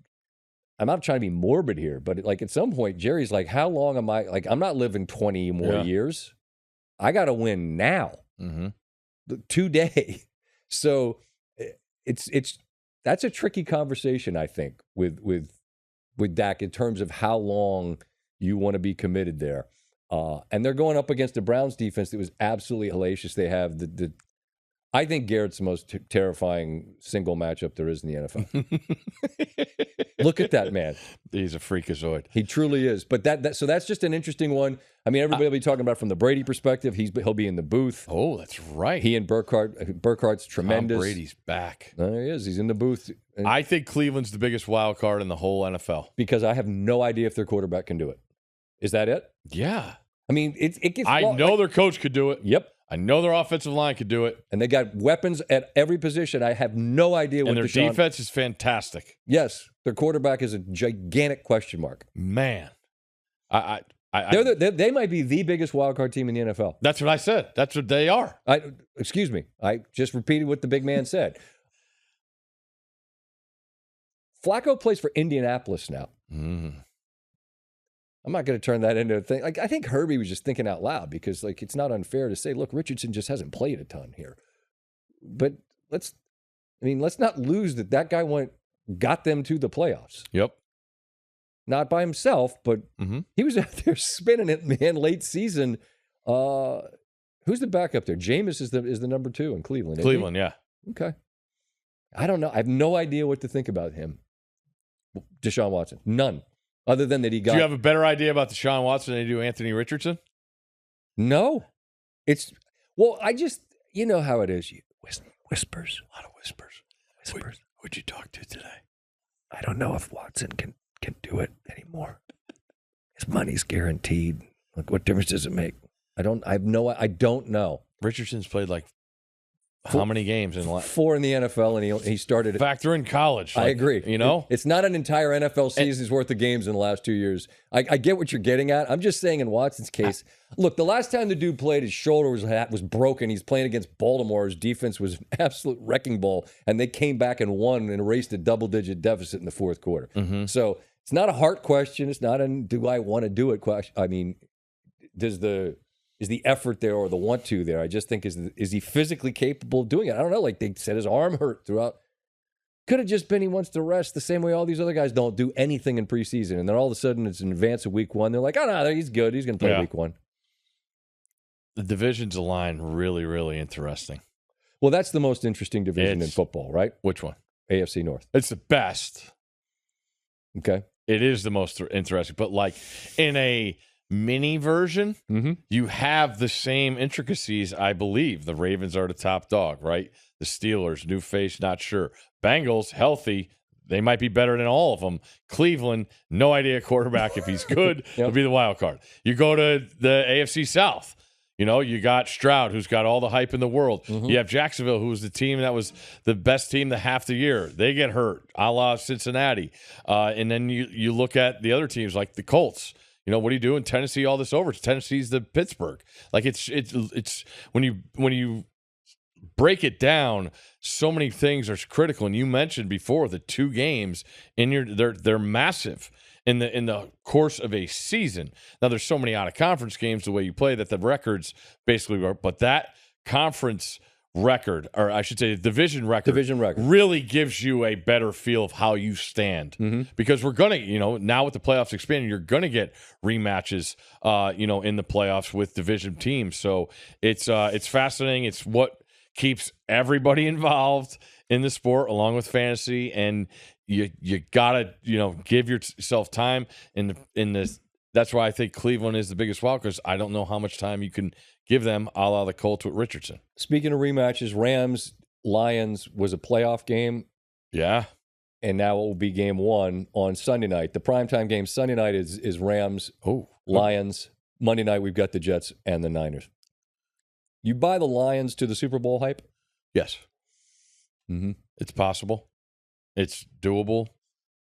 I'm not trying to be morbid here, but like at some point, Jerry's like, how long am I? Like, I'm not living 20 more years. I got to win now. Today. So that's a tricky conversation, I think, with Dak in terms of how long you want to be committed there. And they're going up against the Browns defense that was absolutely hellacious. They have I think Garrett's the most terrifying single matchup there is in the NFL. Look at that man. He's a freakazoid. He truly is. But so that's just an interesting one. I mean, everybody will be talking about it from the Brady perspective. He'll be in the booth. Oh, that's right. He and Burkhardt's tremendous. Tom Brady's back. There he is. He's in the booth. I think Cleveland's the biggest wild card in the whole NFL. Because I have no idea if their quarterback can do it. Is that it? Yeah. I mean, it gets. I know their coach could do it. Yep. I know their offensive line could do it. And they got weapons at every position. I have no idea what their defense is fantastic. Yes. Their quarterback is a gigantic question mark. Man. They might be the biggest wildcard team in the NFL. That's what I said. That's what they are. Excuse me. I just repeated what the big man said. Flacco plays for Indianapolis now. I'm not going to turn that into a thing. Like, I think Herbie was just thinking out loud because, like, it's not unfair to say, look, Richardson just hasn't played a ton here. But let's not lose that guy got them to the playoffs. Yep. Not by himself, but he was out there spinning it, man, late season. Who's the backup there? Jameis is the number 2 in Cleveland. Cleveland, yeah. Okay. I don't know. I have no idea what to think about him. Deshaun Watson. None. Other than that he got... Do you have a better idea about Deshaun Watson than you do Anthony Richardson? No. I just... You know how it is. Whispers. A lot of whispers. Who'd you talk to today? I don't know if Watson can do it anymore. His money's guaranteed. Like, what difference does it make? I don't know. Richardson's played like how many games in 4 in the NFL, and he started. Factor in college. I agree. You know, it's not an entire NFL season's worth of games in the last 2 years. I get what you're getting at. I'm just saying, in Watson's case, look, the last time the dude played, his shoulder was broken. He's playing against Baltimore. His defense was an absolute wrecking ball, and they came back and won and erased a double-digit deficit in the fourth quarter. So It's not a heart question. It's not a do I want to do it question. I mean, is the effort there or the want to there? I just think is he physically capable of doing it? I don't know. Like they said, his arm hurt throughout. Could have just been he wants to rest the same way all these other guys don't do anything in preseason. And then all of a sudden it's in advance of week 1. They're like, oh, no, he's good. He's going to play week 1. The divisions align really, really interesting. Well, that's the most interesting division in football, right? Which one? AFC North. It's the best. Okay. It is the most interesting. But like in a mini version, you have the same intricacies, I believe. The Ravens are the top dog, right? The Steelers, new face, not sure. Bengals, healthy. They might be better than all of them. Cleveland, no idea quarterback. If he's good, he'll be the wild card. You go to the AFC South. You know, you got Stroud, who's got all the hype in the world. You have Jacksonville, who was the team that was the best team the half the year. They get hurt, a la Cincinnati. And then you look at the other teams like the Colts. You know, what do you do in Tennessee? All this over. Tennessee's the Pittsburgh. Like it's when you break it down, so many things are critical. And you mentioned before the 2 games they're massive in the course of a season. Now there's so many out of conference games the way you play that the records basically work. But that conference record, or I should say division record, really gives you a better feel of how you stand. Because we're gonna, now with the playoffs expanding, you're gonna get rematches, in the playoffs with division teams. So it's fascinating. It's what keeps everybody involved in the sport, along with fantasy, and you gotta give yourself time in this. That's why I think Cleveland is the biggest wild, because I don't know how much time you can give them, a la the Colts with Richardson. Speaking of rematches, Rams-Lions was a playoff game. Yeah. And now it will be game 1 on Sunday night. The primetime game Sunday night is Rams, Lions. Monday night we've got the Jets and the Niners. You buy the Lions to the Super Bowl hype? Yes. It's possible. It's doable.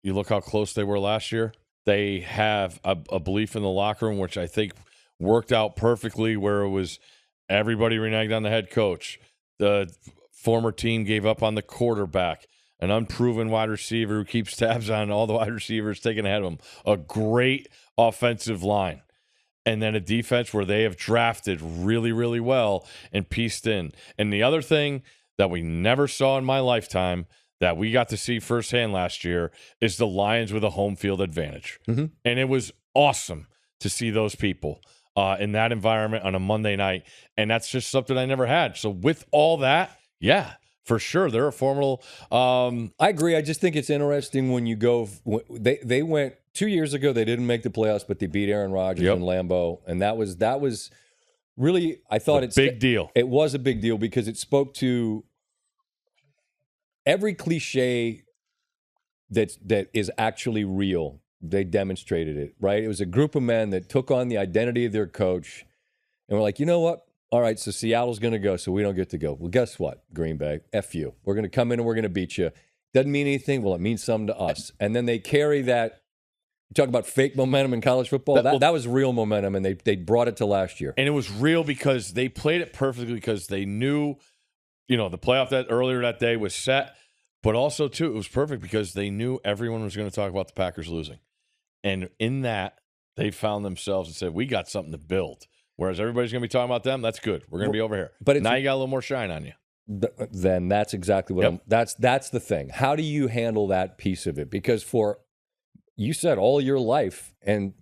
You look how close they were last year. They have a belief in the locker room, which I think worked out perfectly, where it was everybody reneged on the head coach. The former team gave up on the quarterback, an unproven wide receiver who keeps tabs on all the wide receivers taken ahead of him, a great offensive line, and then a defense where they have drafted really, really well and pieced in. And the other thing that we never saw in my lifetime that we got to see firsthand last year is the Lions with a home field advantage. And it was awesome to see those people in that environment on a Monday night. And that's just something I never had. So with all that, yeah, for sure, they're a formidable. I agree. I just think it's interesting when you go. They went 2 years ago. They didn't make the playoffs, but they beat Aaron Rodgers in Lambeau, and that was really. I thought it's a big deal. It was a big deal because it spoke to every cliche that is actually real. They demonstrated it, right? It was a group of men that took on the identity of their coach and were like, you know what? All right, so Seattle's going to go, so we don't get to go. Well, guess what, Green Bay? F you. We're going to come in and we're going to beat you. Doesn't mean anything. Well, it means something to us. And then they carry that. You talk about fake momentum in college football. That was real momentum, and they brought it to last year. And it was real because they played it perfectly because they knew, the playoff that earlier that day was set. But also, too, it was perfect because they knew everyone was going to talk about the Packers losing. And in that, they found themselves and said, we got something to build. Whereas everybody's going to be talking about them, that's good. We're going to be over here. But now you got a little more shine on you. Then that's exactly what that's the thing. How do you handle that piece of it? Because you said all your life, and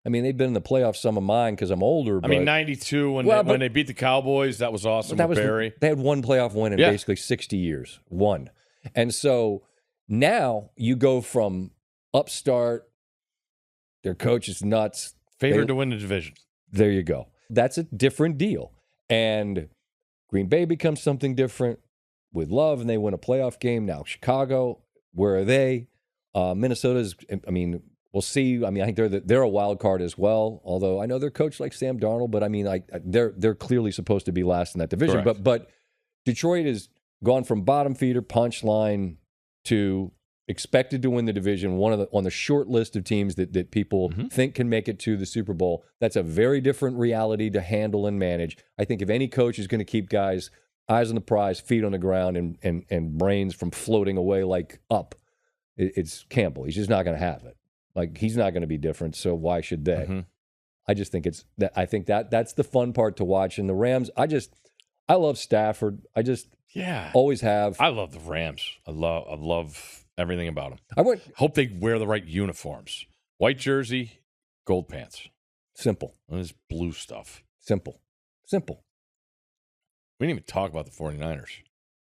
I mean, they've been in the playoffs, some of mine, because I'm older. I mean, 92, when they beat the Cowboys, that was awesome with Barry. They had one playoff win in basically 60 years. One. And so now you go from upstart, their coach is nuts. Favored to win the division. There you go. That's a different deal. And Green Bay becomes something different with Love, and they win a playoff game. Now Chicago, where are they? Minnesota's, I mean, we'll see. I mean, I think they're a wild card as well, although I know their coach like Sam Darnold, but I mean, they're clearly supposed to be last in that division. Correct. But Detroit has gone from bottom feeder punchline to expected to win the division, on the short list of teams that people think can make it to the Super Bowl. That's a very different reality to handle and manage. I think if any coach is going to keep guys eyes on the prize, feet on the ground, and brains from floating away like up, it's Campbell. He's just not going to have it. Like, he's not going to be different, so why should they? Mm-hmm. I just think that's the fun part to watch. And the Rams, I love Stafford. Always have. I love the Rams. I love everything about them. Hope they wear the right uniforms. White jersey, gold pants. Simple. And this blue stuff. Simple. We didn't even talk about the 49ers.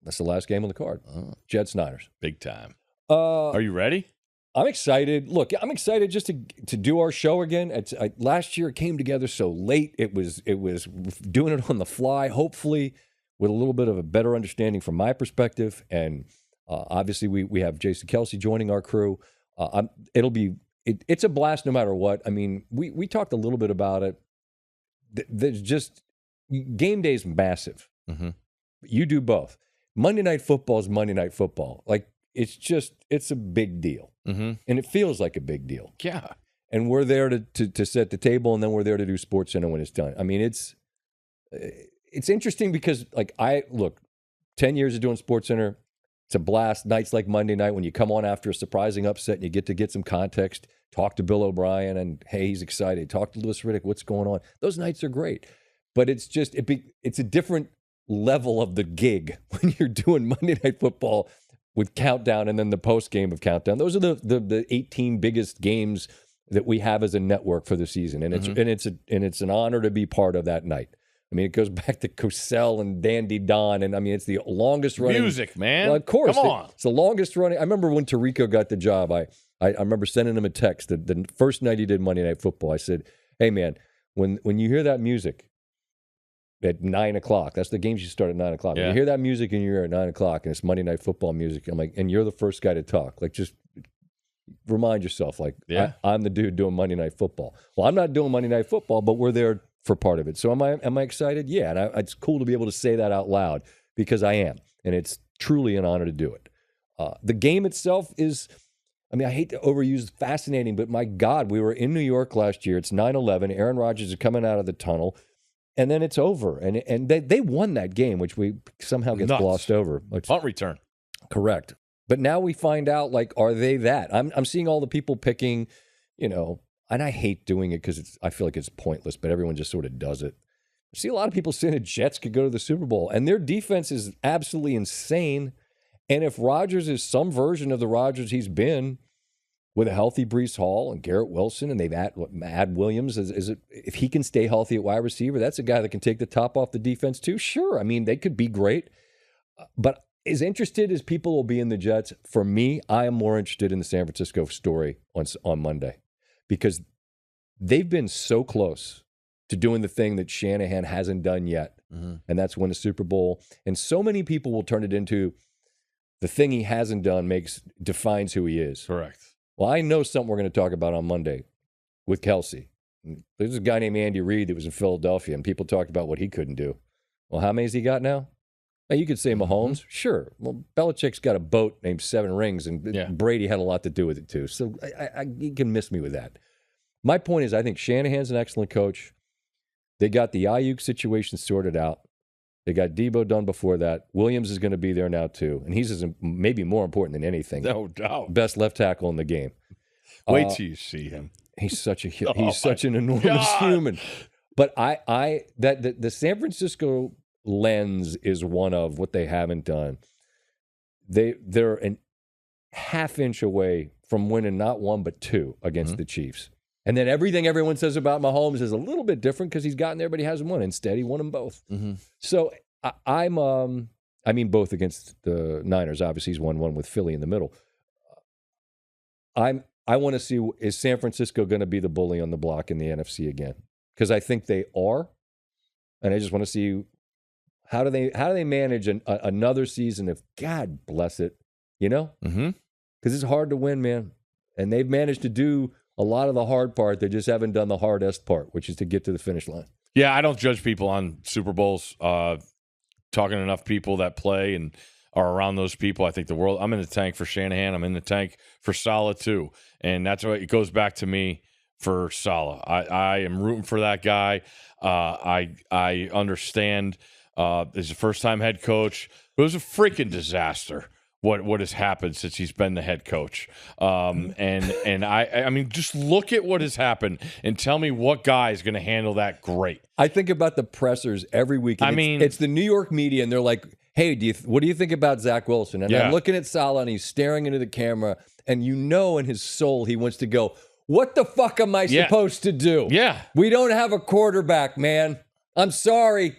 That's the last game on the card. Jets Niners. Big time. Are you ready? I'm excited. Look, I'm excited just to do our show again. Last year it came together so late. It was doing it on the fly, hopefully with a little bit of a better understanding from my perspective. And obviously we have Jason Kelsey joining our crew. It's a blast no matter what. I mean, we talked a little bit about it. There's just game day is massive. Mm-hmm. You do both. Monday Night Football is Monday Night Football. Like, it's a big deal. Mm-hmm. And it feels like a big deal. Yeah. And we're there to set the table, and then we're there to do SportsCenter when it's done. I mean, it's interesting because, like, 10 years of doing SportsCenter, it's a blast. Nights like Monday night when you come on after a surprising upset and you get some context, talk to Bill O'Brien, and, hey, he's excited. Talk to Louis Riddick, what's going on? Those nights are great. But it's just, it's a different level of the gig when you're doing Monday Night Football with Countdown and then the post game of Countdown. Those are the 18 biggest games that we have as a network for the season, and it's an honor to be part of that night. I mean, it goes back to Cosell and Dandy Don, and I mean, it's the longest running music, man. Well, of course, come on. It's the longest running. I remember when Tirico got the job. I remember sending him a text the first night he did Monday Night Football. I said, "Hey, man, when you hear that music at 9 o'clock, that's the games you start at 9 o'clock. Yeah. When you hear that music in your ear at 9 o'clock, and it's Monday Night Football music, I'm like, and you're the first guy to talk. Like, just remind yourself, like, I'm the dude doing Monday Night Football. Well, I'm not doing Monday Night Football, but we're there for part of it. So am I excited? Yeah, and it's cool to be able to say that out loud because I am, and it's truly an honor to do it. The game itself is, I mean, I hate to overuse fascinating, but my God, we were in New York last year. It's 9/11. Aaron Rodgers is coming out of the tunnel, and then it's over. And they won that game, which we somehow gets glossed over. Punt return. Correct. But now we find out, like, are they that? I'm seeing all the people picking, and I hate doing it because I feel like it's pointless, but everyone just sort of does it. I see a lot of people saying the Jets could go to the Super Bowl, and their defense is absolutely insane. And if Rodgers is some version of the Rodgers he's been with a healthy Breece Hall and Garrett Wilson, and they've add Williams, if he can stay healthy at wide receiver, that's a guy that can take the top off the defense too. Sure, I mean, they could be great. But as interested as people will be in the Jets, for me, I am more interested in the San Francisco story on Monday because they've been so close to doing the thing that Shanahan hasn't done yet, and that's win a Super Bowl. And so many people will turn it into the thing he hasn't done defines who he is. Correct. Well, I know something we're going to talk about on Monday with Kelsey. There's a guy named Andy Reid that was in Philadelphia, and people talked about what he couldn't do. Well, how many has he got now? Now, you could say Mahomes. Sure. Well, Belichick's got a boat named Seven Rings, and Brady had a lot to do with it, too. So you can miss me with that. My point is, I think Shanahan's an excellent coach. They got the Ayuk situation sorted out. They got Debo done before that. Williams is going to be there now, too. And he's maybe more important than anything. No doubt. Best left tackle in the game. Wait till you see him. He's such an enormous human. But the San Francisco lens is one of what they haven't done. They're an half inch away from winning not one but two against the Chiefs. And then everything everyone says about Mahomes is a little bit different because he's gotten there, but he hasn't won. Instead, he won them both. So I mean, both against the Niners. Obviously, he's won one with Philly in the middle. I want to see, is San Francisco going to be the bully on the block in the NFC again? Because I think they are, and I just want to see how do they manage another season of, God bless it, because it's hard to win, man, and they've managed to do a lot of the hard part. They just haven't done the hardest part, which is to get to the finish line. Yeah, I don't judge people on Super Bowls. Talking to enough people that play and are around those people, I think I'm in the tank for Shanahan. I'm in the tank for Saleh too. And that's what it goes back to me for Saleh. I am rooting for that guy. I understand. He's a first-time head coach. It was a freaking disaster what has happened since he's been the head coach. And I mean, just look at what has happened and tell me what guy is going to handle that great. I think about the pressers every week. It's the New York media, and they're like, hey, what do you think about Zach Wilson? And I'm looking at Saleh, and he's staring into the camera, and in his soul he wants to go, what the fuck am I supposed to do? Yeah. We don't have a quarterback, man. I'm sorry.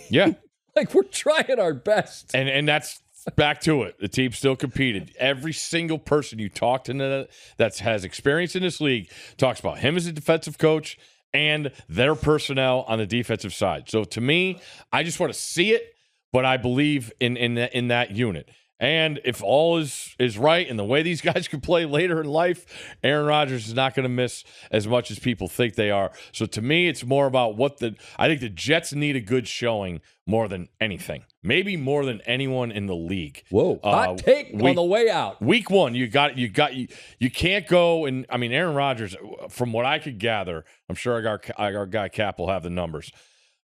Yeah. Like, we're trying our best. And that's back to it. The team still competed. Every single person you talk to that has experience in this league talks about him as a defensive coach and their personnel on the defensive side. So to me, I just want to see it, but I believe in that unit. And if all is right and the way these guys can play later in life, Aaron Rodgers is not going to miss as much as people think they are. So to me, it's more about I think the Jets need a good showing more than anything. Maybe more than anyone in the league. Whoa, hot take on the way out. Week one, you can't go and I mean Aaron Rodgers, from what I could gather, I'm sure our guy Cap will have the numbers.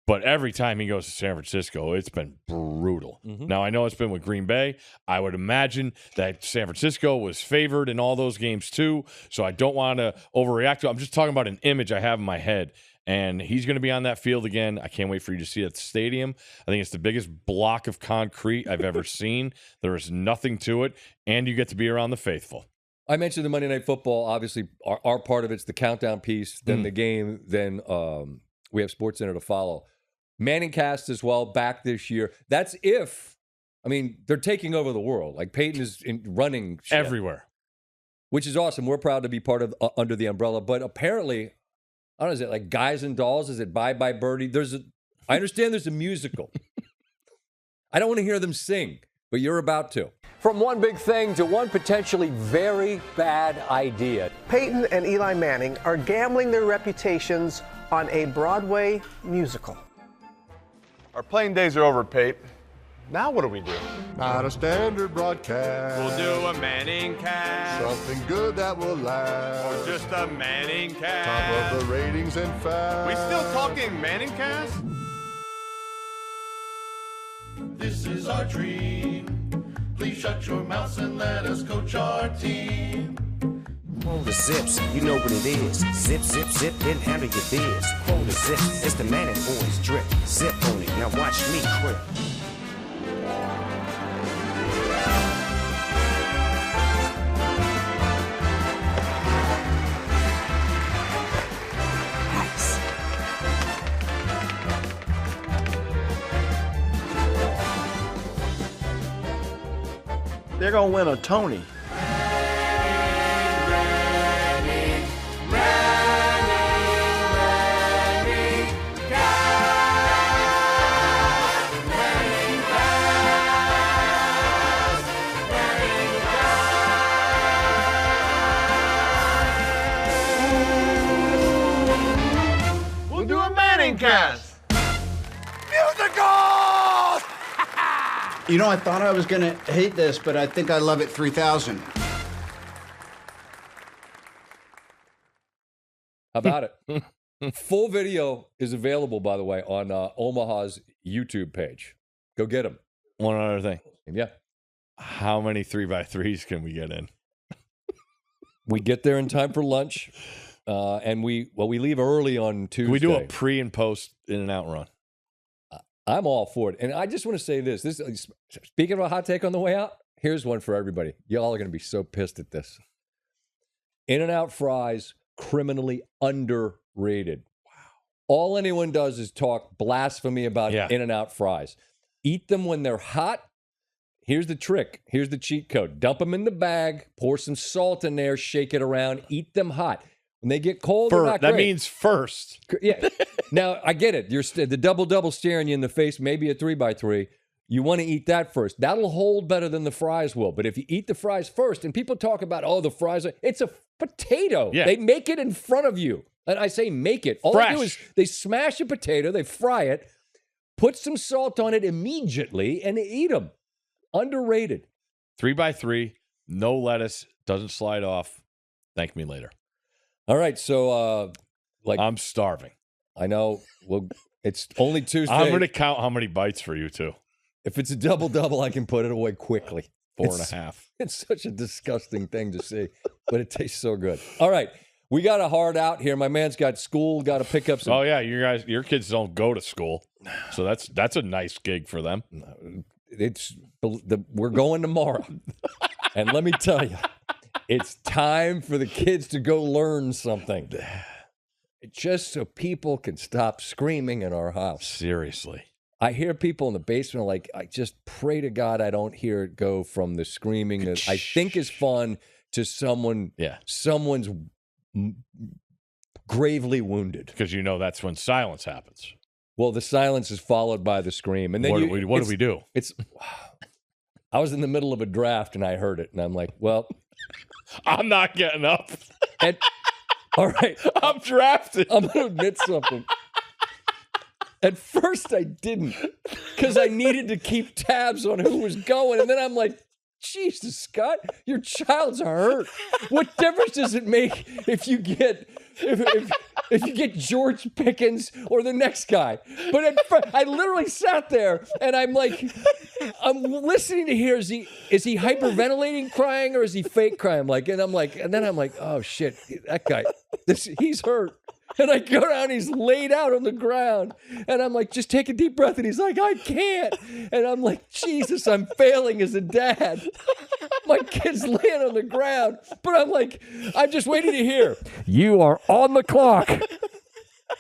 But every time he goes to San Francisco, it's been brutal. Mm-hmm. Now, I know it's been with Green Bay. I would imagine that San Francisco was favored in all those games too, so I don't want to overreact. I'm just talking about an image I have in my head, and he's going to be on that field again. I can't wait for you to see it at the stadium. I think it's the biggest block of concrete I've ever seen. There is nothing to it, and you get to be around the faithful. I mentioned the Monday Night Football. Obviously, our part of it's the countdown piece, then the game, then we have SportsCenter to follow. ManningCast as well, back this year. That's they're taking over the world. Like Peyton is running shit, everywhere, which is awesome. We're proud to be part of under the umbrella. But apparently, I don't know, is it like Guys and Dolls? Is it Bye Bye Birdie? I understand there's a musical. I don't want to hear them sing, but you're about to. From one big thing to one potentially very bad idea. Peyton and Eli Manning are gambling their reputations on a Broadway musical. Our playing days are over, Pate. Now what do we do? Not a standard broadcast. We'll do a ManningCast. Something good that will last. Or just a ManningCast. Top of the ratings and facts. We still talking ManningCast? This is our dream. Please shut your mouths and let us coach our team. The zips, you know what it is. Zip, zip, zip, then handle your biz. Quote the zip, it's the Manning boys drip. Zip on it, now watch me crip. Nice. They're going to win a Tony. We'll do a ManningCast. Musicals! You know, I thought I was going to hate this, but I think I love it 3000. How about it? Full video is available, by the way, on Omaha's YouTube page. Go get them. One other thing. Yeah. How many 3x3s can we get in? We get there in time for lunch, and we leave early on Tuesday. Can we do a pre and post in and out run? I'm all for it. And I just want to say this. Speaking of a hot take on the way out, here's one for everybody. Y'all are going to be so pissed at this. In-N-Out fries, criminally underrated. Wow. All anyone does is talk blasphemy about In-N-Out fries. Eat them when they're hot. Here's the trick. Here's the cheat code. Dump them in the bag, pour some salt in there, shake it around, eat them hot. When they get cold, they're not great. That means first. Yeah. Now, I get it. You're the double-double staring you in the face, maybe a 3x3. You want to eat that first. That'll hold better than the fries will. But if you eat the fries first, and people talk about, the fries, it's a potato. Yeah. They make it in front of you. And I say make it. All Fresh. they do is they smash a potato, they fry it, put some salt on it immediately, and eat them. Underrated. 3x3, no lettuce, doesn't slide off. Thank me later. All right, so I'm starving. I know. Well, it's only Tuesday. I'm going to count how many bites for you too. If it's a double-double, I can put it away quickly. 4.5. It's such a disgusting thing to see, but it tastes so good. All right. We got a hard out here. My man's got school, got to pick up some. Oh, yeah. Your kids don't go to school. So that's a nice gig for them. We're going tomorrow. And let me tell you, it's time for the kids to go learn something. Just so people can stop screaming in our house. Seriously. I hear people in the basement like, I just pray to God I don't hear it go from the screaming that I think is fun to someone's gravely wounded. Because that's when silence happens. Well, the silence is followed by the scream. And then what do we do? I was in the middle of a draft and I heard it. And I'm like, well. I'm not getting up. And, all right. I'm drafted. I'm going to admit something. At first, I didn't because I needed to keep tabs on who was going. And then I'm like, Jesus, Scott, your child's hurt. What difference does it make if you get if you get George Pickens or the next guy? But I literally sat there and I'm I'm listening to hear is he hyperventilating, crying, or is he fake crying? And then I'm like, oh shit, that guy, he's hurt. And I go down, he's laid out on the ground. And I'm like, just take a deep breath. And he's like, I can't. And I'm like, Jesus, I'm failing as a dad. My kid's laying on the ground. But I'm just waiting to hear, you are on the clock.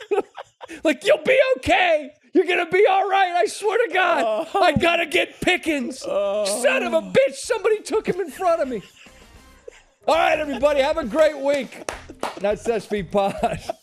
You'll be okay. You're going to be all right. I swear to God. I got to get Pickens. Son of a bitch. Somebody took him in front of me. All right, everybody. Have a great week. That's SVPod.